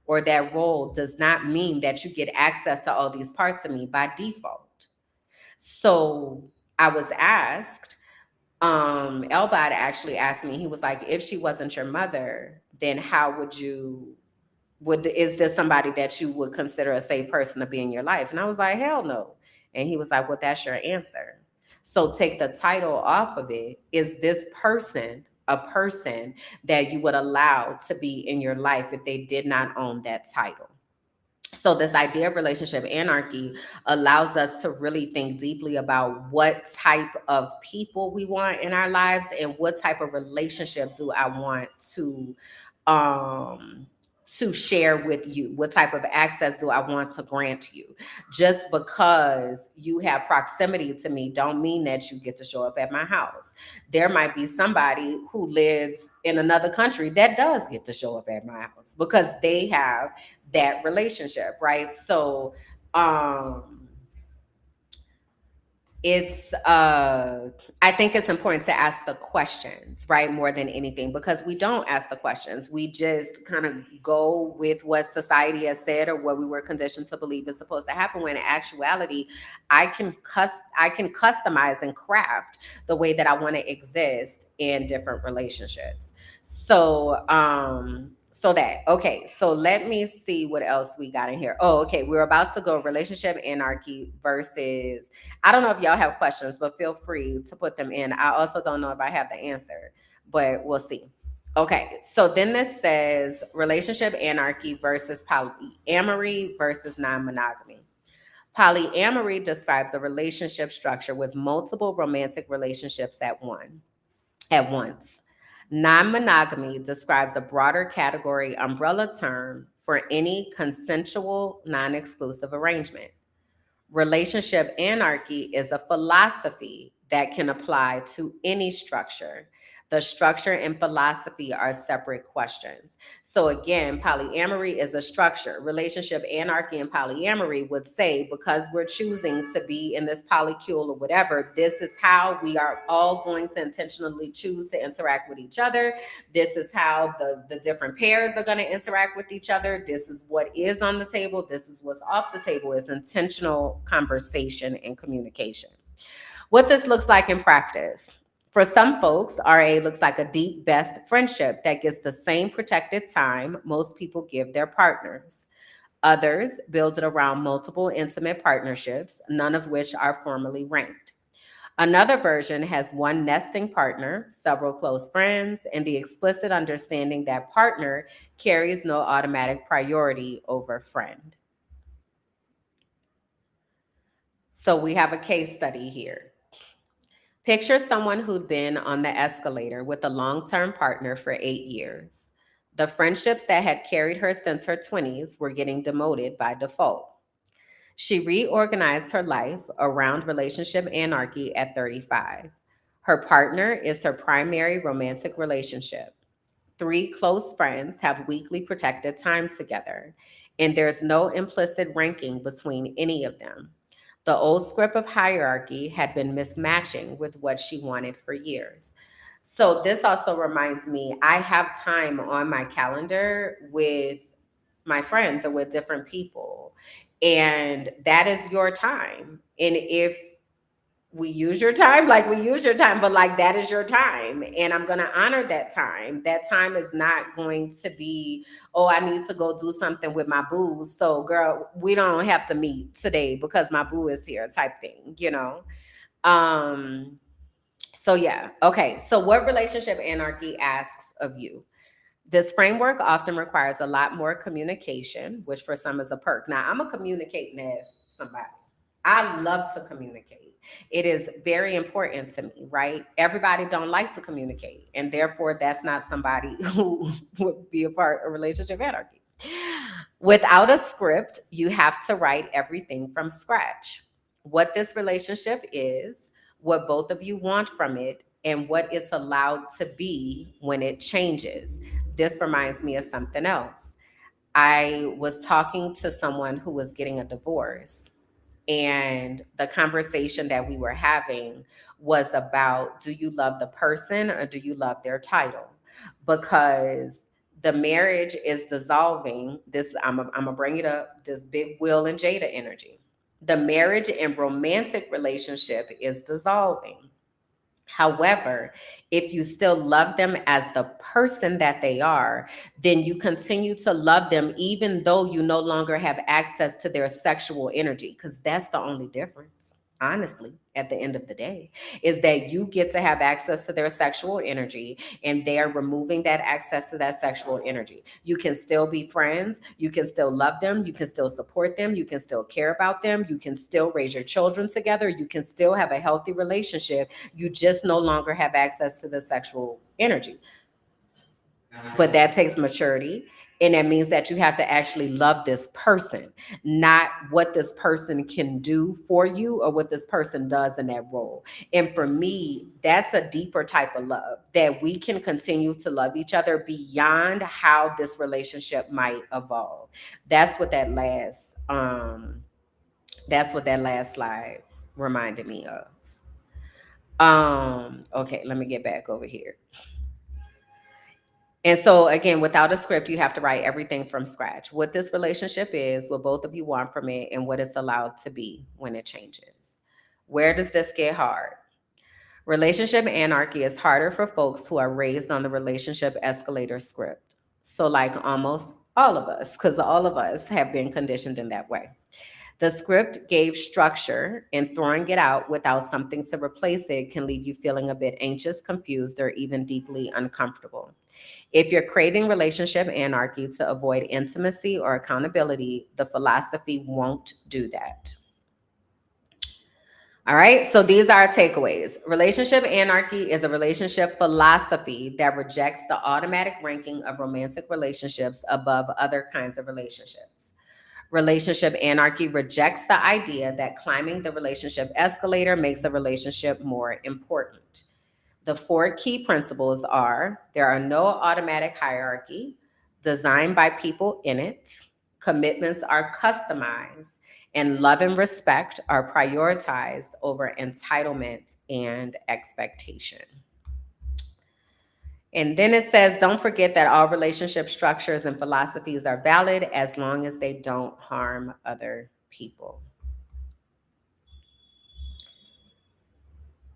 or that role does not mean that you get access to all these parts of me by default. So I was asked, Elbad actually asked me, he was like, if she wasn't your mother, then how would you is this somebody that you would consider a safe person to be in your life? And I was like, hell no. And he was like, well, that's your answer. So take the title off of it. Is this person a person that you would allow to be in your life if they did not own that title? So this idea of relationship anarchy allows us to really think deeply about what type of people we want in our lives and what type of relationship do I want um to share with you? What type of access do I want to grant you? Just because you have proximity to me don't mean that you get to show up at my house. There might be somebody who lives in another country that does get to show up at my house because they have that relationship, right? So um it's I think it's important to ask the questions, right, more than anything, because we don't ask the questions. We just kind of go with what society has said or what we were conditioned to believe is supposed to happen, when in actuality I can customize and craft the way that I want to exist in different relationships. So that, okay, so let me see what else we got in here. Oh, okay, we're about to go relationship anarchy versus, I don't know if y'all have questions, but feel free to put them in. I also don't know if I have the answer, but we'll see. Okay, so then this says relationship anarchy versus polyamory versus non monogamy. Polyamory describes a relationship structure with multiple romantic relationships at once. Non monogamy describes a broader category umbrella term for any consensual, non exclusive arrangement. Relationship anarchy is a philosophy that can apply to any structure. The structure and philosophy are separate questions. So, again, polyamory is a structure. Relationship anarchy and polyamory would say, because we're choosing to be in this polycule or whatever, this is how we are all going to intentionally choose to interact with each other. This is how the different pairs are going to interact with each other. This is what is on the table. This is what's off the table. Is intentional conversation and communication. What this looks like in practice. For some folks, RA looks like a deep, best friendship that gets the same protected time most people give their partners. Others build it around multiple intimate partnerships, none of which are formally ranked. Another version has one nesting partner, several close friends, and the explicit understanding that partner carries no automatic priority over friend. So we have a case study here. Picture someone who'd been on the escalator with a long term partner for 8 years. The friendships that had carried her since her 20s were getting demoted by default. She reorganized her life around relationship anarchy at 35. Her partner is her primary romantic relationship. Three close friends have weekly protected time together, and there's no implicit ranking between any of them. The old script of hierarchy had been mismatching with what she wanted for years. So, this also reminds me I have time on my calendar with my friends or with different people, and that is your time. And if we use your time, like we use your time, but like that is your time, and I'm going to honor that time. That time is not going to be, oh, I need to go do something with my boo, so girl, we don't have to meet today because my boo is here, type thing. um so yeah, okay, so what relationship anarchy asks of you. This framework often requires a lot more communication, which for some is a perk. Now, I'm a communicating as somebody. I love to communicate. It is very important to me, right? Everybody don't like to communicate, and therefore that's not somebody who would be a part of relationship anarchy. Without a script, you have to write everything from scratch. What this relationship is, what both of you want from it, and what it's allowed to be when it changes. This reminds me of something else. I was talking to someone who was getting a divorce, and the conversation that we were having was about, do you love the person or do you love their title? Because the marriage is dissolving. This, I'm gonna bring it up, this big Will and Jada energy. The marriage and romantic relationship is dissolving. However, if you still love them as the person that they are, then you continue to love them even though you no longer have access to their sexual energy, because that's the only difference. Honestly, at the end of the day, is that you get to have access to their sexual energy and they're removing that access to that sexual energy. You can still be friends, you can still love them, you can still support them, you can still care about them, you can still raise your children together, you can still have a healthy relationship. You just no longer have access to the sexual energy. But that takes maturity And that means that you have to actually love this person, not what this person can do for you or what this person does in that role. And for me, that's a deeper type of love, that we can continue to love each other beyond how this relationship might evolve. That's what that last slide reminded me of. Okay, let me get back over here. And so again, without a script, you have to write everything from scratch. What this relationship is, what both of you want from it, and what it's allowed to be when it changes. Where does this get hard? Relationship anarchy is harder for folks who are raised on the relationship escalator script. So, like almost all of us, because all of us have been conditioned in that way. The script gave structure, and throwing it out without something to replace it can leave you feeling a bit anxious, confused, or even deeply uncomfortable. If you're craving relationship anarchy to avoid intimacy or accountability, the philosophy won't do that. All right, so these are our takeaways. Relationship anarchy is a relationship philosophy that rejects the automatic ranking of romantic relationships above other kinds of relationships. Relationship anarchy rejects the idea that climbing the relationship escalator makes a relationship more important. The four key principles are: there are no automatic hierarchy, designed by people in it, commitments are customized, and love and respect are prioritized over entitlement and expectation. And then it says, don't forget that all relationship structures and philosophies are valid as long as they don't harm other people.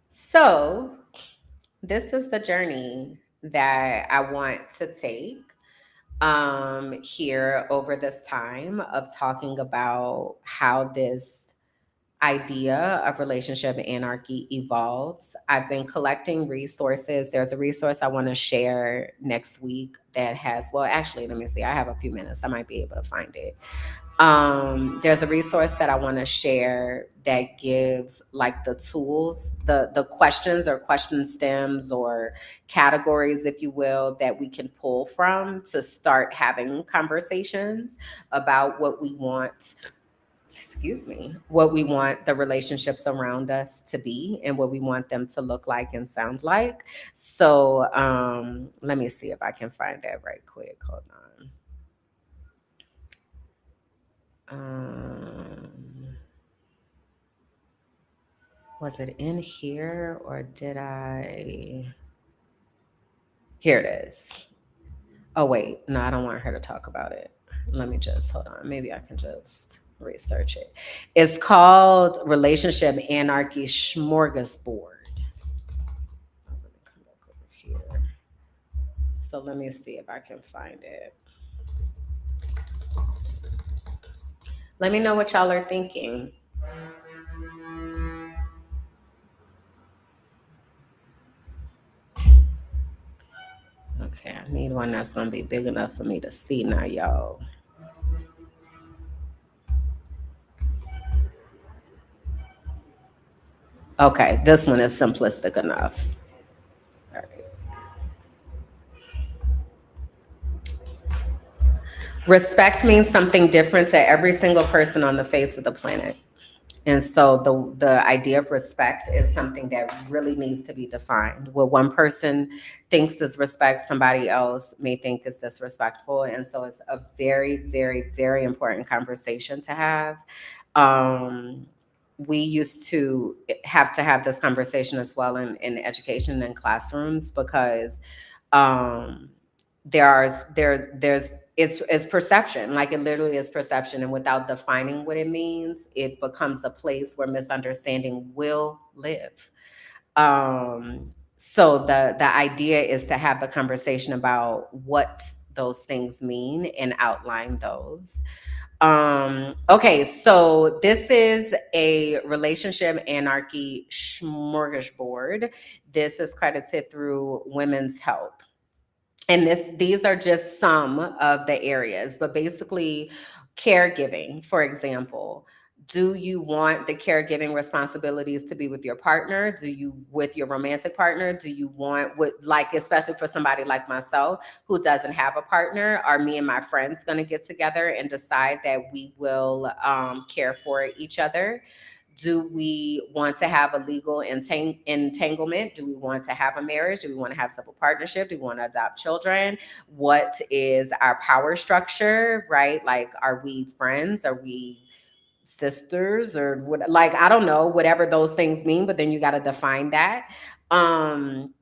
So, this is the journey that I want to take here over this time of talking about how this idea of relationship anarchy evolves. I've been collecting resources. There's a resource I want to share next week that has, well, actually, let me see. I have a few minutes. I might be able to find it. There's a resource that I want to share that gives like the tools, the questions or question stems or categories, if you will, that we can pull from to start having conversations about what we want, excuse me, what we want the relationships around us to be and what we want them to look like and sound like. So let me see if I can find that right quick. Hold on. Was it in here or did I? Here it is. Oh, wait. No, I don't want her to talk about it. Let me just hold on. Maybe I can just research it. It's called Relationship Anarchy Smorgasbord. Oh, let me come back over here. So let me see if I can find it. Let me know what y'all are thinking. Okay, I need one that's going to be big enough for me to see now, y'all. Okay, this one is simplistic enough. All right. Respect means something different to every single person on the face of the planet. And so the idea of respect is something that really needs to be defined. What one person thinks is respect, somebody else may think is disrespectful. And so it's a very, very, very important conversation to have. We used to have this conversation as well in education and classrooms because there's it's perception, like it literally is perception, and without defining what it means, it becomes a place where misunderstanding will live. So the idea is to have the conversation about what those things mean and outline those. Okay, so this is a relationship anarchy smorgasbord. This is credited through Women's Health. And these are just some of the areas, but basically caregiving, for example, Do you want the caregiving responsibilities to be with your partner? Do you, with your romantic partner? Do you want, what, like, especially for somebody like myself who doesn't have a partner, are me and my friends going to get together and decide that we will care for each other? Do we want to have a legal entanglement? Do we want to have a marriage? Do we want to have civil partnership? Do we want to adopt children? What is our power structure, right? Like, are we friends? Are we sisters or what? Like, I don't know, whatever those things mean, but then you got to define that. Um,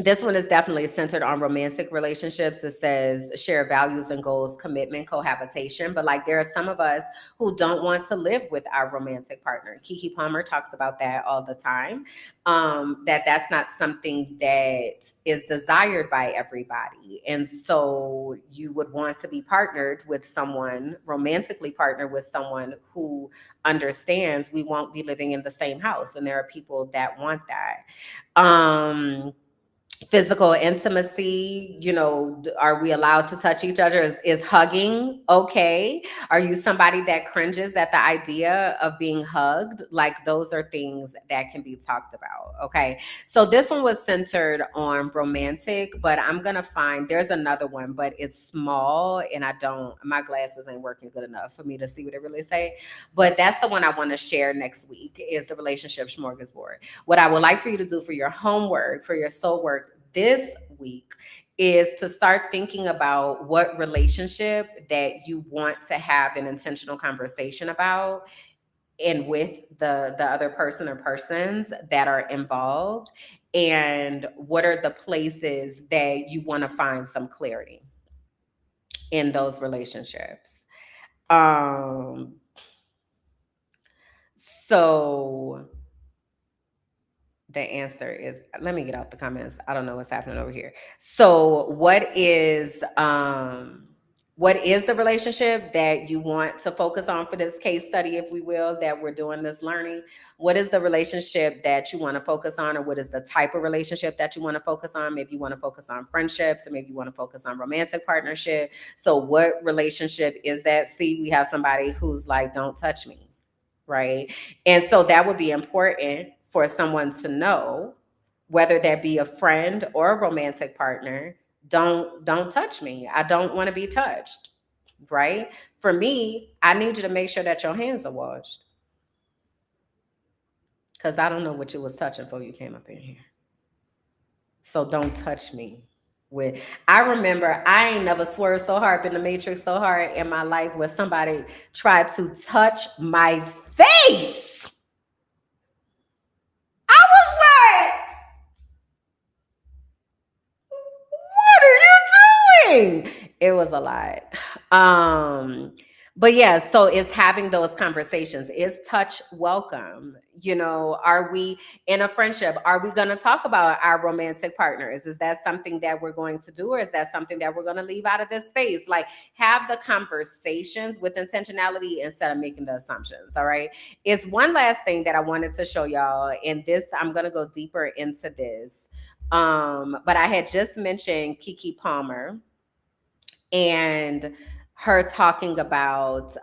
this one is definitely centered on romantic relationships. It says share values and goals, commitment, cohabitation. But like, there are some of us who don't want to live with our romantic partner. Kiki Palmer talks about that all the time. That that's not something that is desired by everybody. And so you would want to be partnered with someone, romantically partnered with someone who understands we won't be living in the same house. And there are people that want that. Physical intimacy, you know, are we allowed to touch each other? Is hugging okay? Are you somebody that cringes at the idea of being hugged? Like, those are things that can be talked about. Okay, so this one was centered on romantic, but I'm gonna find, there's another one, but it's small and I don't, my glasses ain't working good enough for me to see what it really say. But that's the one I want to share next week, is the relationship smorgasbord. What I would like for you to do for your homework, for your soul work this week, is to start thinking about what relationship that you want to have an intentional conversation about, and with the other person or persons that are involved, and what are the places that you want to find some clarity in those relationships. um so the answer is, let me get out the comments. I don't know what's happening over here. So what is the relationship that you want to focus on for this case study, if we will, that we're doing this learning? What is the relationship that you want to focus on, or what is the type of relationship that you want to focus on? Maybe you want to focus on friendships, or maybe you want to focus on romantic partnership. So what relationship is that? See, we have somebody who's like, don't touch me, right? And so that would be important for someone to know, whether that be a friend or a romantic partner. Don't touch me. I don't want to be touched, right? For me, I need you to make sure that your hands are washed, because I don't know what you was touching before you came up in here. So don't touch me. With, I remember I ain't never swerved so hard, been the matrix so hard in my life, where somebody tried to touch my face. I was like, what are you doing? It was a lot. Um, but yeah, so it's having those conversations. Is touch welcome? You know, are we in a friendship? Are we going to talk about our romantic partners? Is that something that we're going to do, or is that something that we're going to leave out of this space? Like, have the conversations with intentionality instead of making the assumptions. All right. It's one last thing that I wanted to show y'all, and this, I'm going to go deeper into this. But I had just mentioned Kiki Palmer and her talking about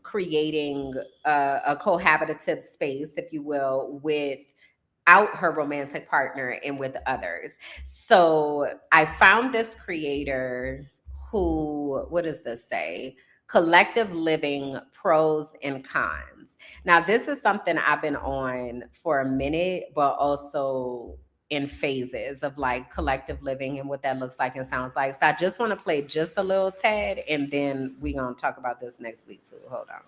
creating a cohabitative space, if you will, without her romantic partner and with others. So I found this creator who, what does this say? Collective living pros and cons. Now, this is something I've been on for a minute, but also in phases of like collective living and what that looks like and sounds like. So I just want to play just a little tad, and then we're going to talk about this next week too. Hold on.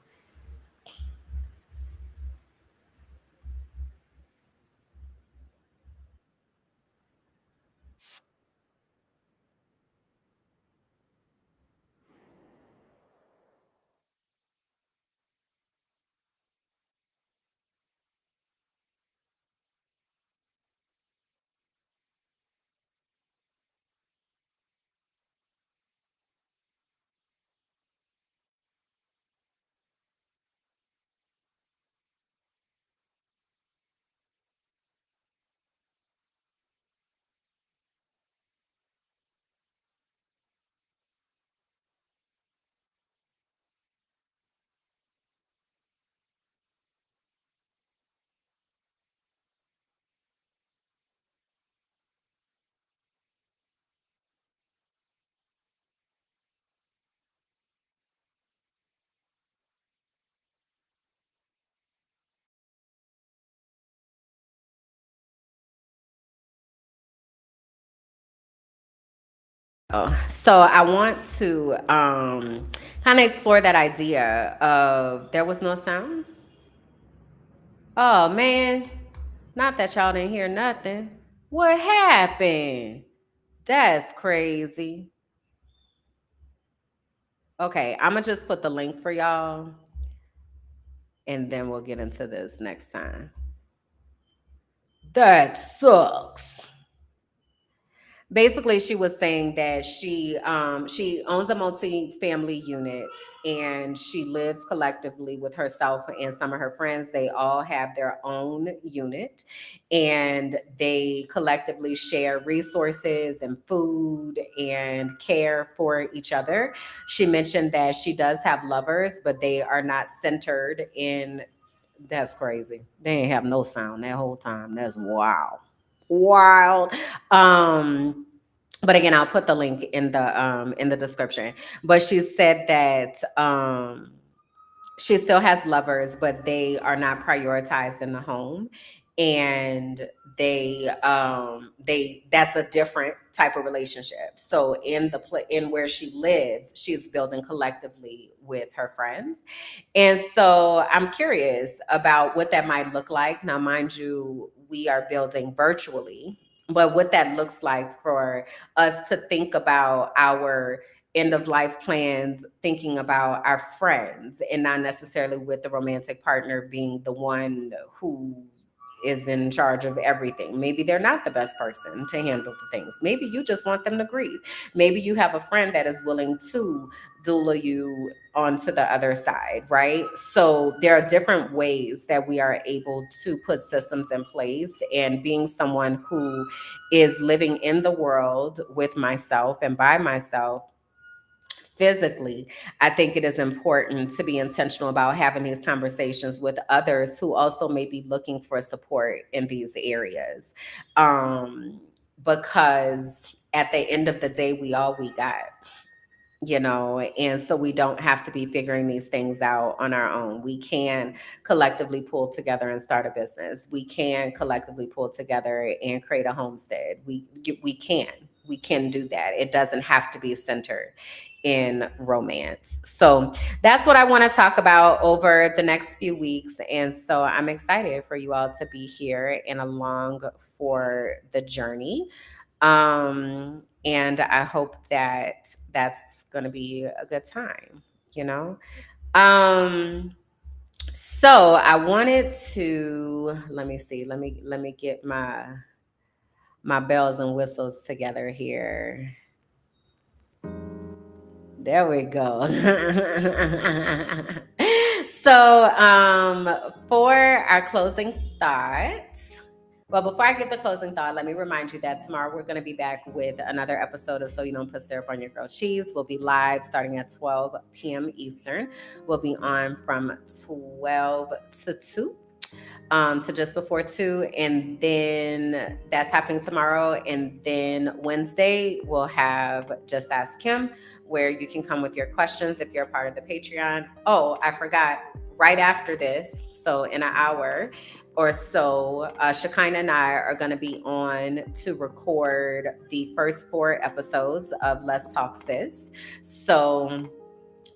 So I want to kind of explore that idea of there was no sound. Oh man, not that y'all didn't hear nothing. What happened? That's crazy. Okay, I'm gonna just put the link for y'all and then we'll get into this next time. That sucks. Basically, she was saying that she owns a multi-family unit and she lives collectively with herself and some of her friends. They all have their own unit and they collectively share resources and food and care for each other. She mentioned that she does have lovers, but they are not centered in. That's crazy. They ain't have no sound that whole time. That's wild. Wild. But again, I'll put the link in the description. But she said that she still has lovers, but they are not prioritized in the home. And they that's a different type of relationship. So in where she lives, she's building collectively with her friends. And so I'm curious about what that might look like. Now, mind you, we are building virtually, but what that looks like for us to think about our end of life plans, thinking about our friends, and not necessarily with the romantic partner being the one who is in charge of everything. Maybe they're not the best person to handle the things. Maybe you just want them to grieve. Maybe you have a friend that is willing to doula you onto the other side, right? So there are different ways that we are able to put systems in place. And being someone who is living in the world with myself and by myself, physically, I think it is important to be intentional about having these conversations with others who also may be looking for support in these areas. Because at the end of the day, we all we got, and so we don't have to be figuring these things out on our own. We can collectively pull together and start a business. We can collectively pull together and create a homestead. We can do that. It doesn't have to be centered in romance. So that's what I want to talk about over the next few weeks. And so I'm excited for you all to be here and along for the journey. And I hope that that's going to be a good time, you know? Um, so I wanted to, let me see, let me get my bells and whistles together here. There we go. So, for our closing thoughts, well, before I get the closing thought, let me remind you that tomorrow we're going to be back with another episode of So You Don't Put Syrup on Your Grilled Cheese. We'll be live starting at 12 p.m. Eastern. We'll be on from 12 to 2 to just before 2. And then that's happening tomorrow. And then Wednesday, we'll have Just Ask Kim, where you can come with your questions if you're a part of the Patreon. Oh, I forgot. Right after this, so in an hour or so, Shekinah and I are going to be on to record the first 4 episodes of Let's Talk Sis. So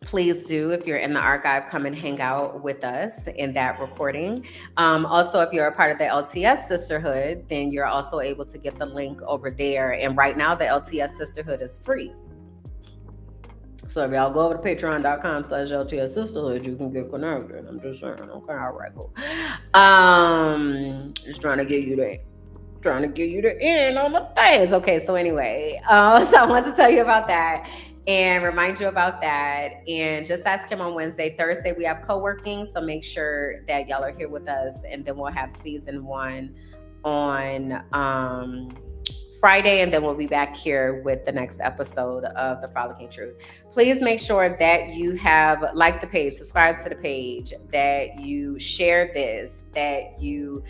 please do, if you're in the archive, come and hang out with us in that recording. Also, if you're a part of the LTS Sisterhood, then you're also able to get the link over there. And right now, the LTS Sisterhood is free. So if y'all go over to patreon.com/LTS Sisterhood, you can get connected. I'm just saying, okay, all right, cool. Just trying to give you the end on the things. Okay, so anyway, so I want to tell you about that and remind you about that. And Just Ask Him on Wednesday. Thursday, we have co-working, so make sure that y'all are here with us. And then we'll have season 1 on Friday, and then we'll be back here with the next episode of the Frolicking Truth. Please make sure that you have liked the page, subscribed to the page, that you share this, that you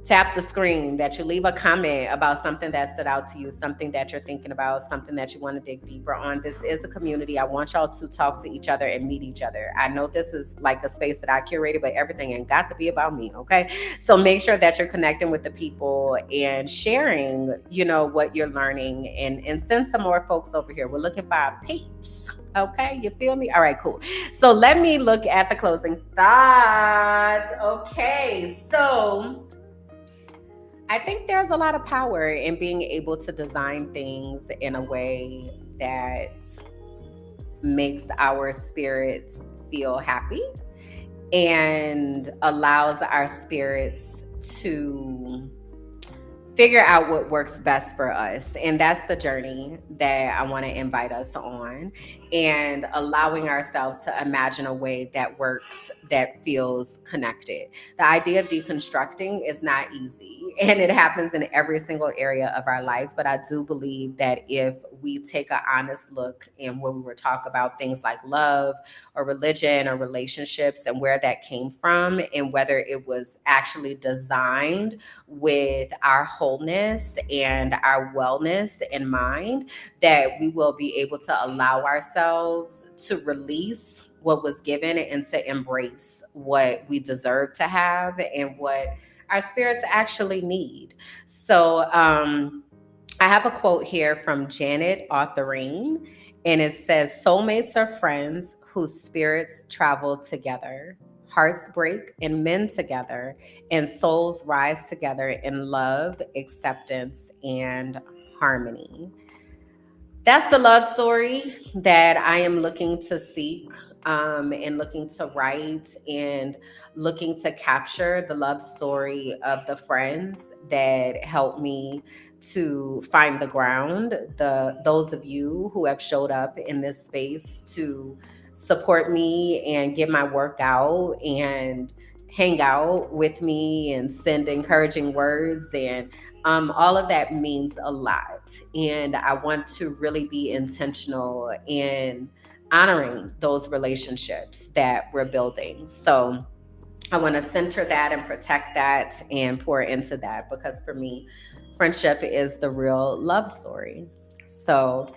tap the screen, that you leave a comment about something that stood out to you, something that you're thinking about, something that you want to dig deeper on. This is a community. I want y'all to talk to each other and meet each other. I know this is like a space that I curated, but everything ain't got to be about me, okay? So make sure that you're connecting with the people and sharing, what you're learning, and send some more folks over here. We're looking for our peeps. Okay, you feel me? All right, cool. So let me look at the closing thoughts. Okay, so I think there's a lot of power in being able to design things in a way that makes our spirits feel happy and allows our spirits to figure out what works best for us. And that's the journey that I want to invite us on, and allowing ourselves to imagine a way that works, that feels connected. The idea of deconstructing is not easy, and it happens in every single area of our life. But I do believe that if we take an honest look, and when we were talking about things like love or religion or relationships, and where that came from, and whether it was actually designed with our wholeness and our wellness in mind, that we will be able to allow ourselves to release what was given and to embrace what we deserve to have and what our spirits actually need. So, I have a quote here from Janet Authorine, and it says, "Soulmates are friends whose spirits travel together. Hearts break and mend together, and souls rise together in love, acceptance, and harmony." That's the love story that I am looking to seek, and looking to write, and looking to capture the love story of the friends that helped me to find the ground. Those of you who have showed up in this space to support me and get my work out and hang out with me and send encouraging words, and all of that means a lot. And I want to really be intentional in honoring those relationships that we're building. So I want to center that and protect that and pour into that, because for me, friendship is the real love story. So,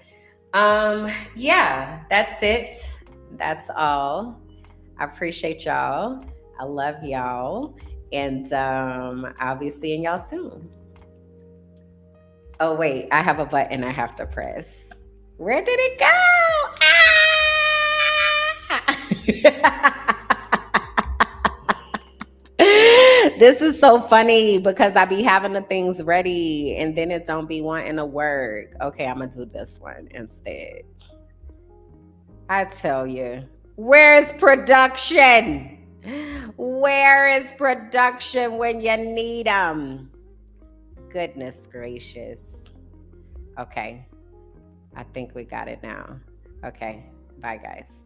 yeah, that's it. That's all. I appreciate y'all. I love y'all. And I'll be seeing y'all soon. Oh, wait, I have a button I have to press. Where did it go? This is so funny because I be having the things ready and then it don't be wanting to work. Okay, I'm gonna do this one instead. I tell you, where's production? Where is production when you need them? Goodness gracious. Okay, I think we got it now. Okay, bye guys.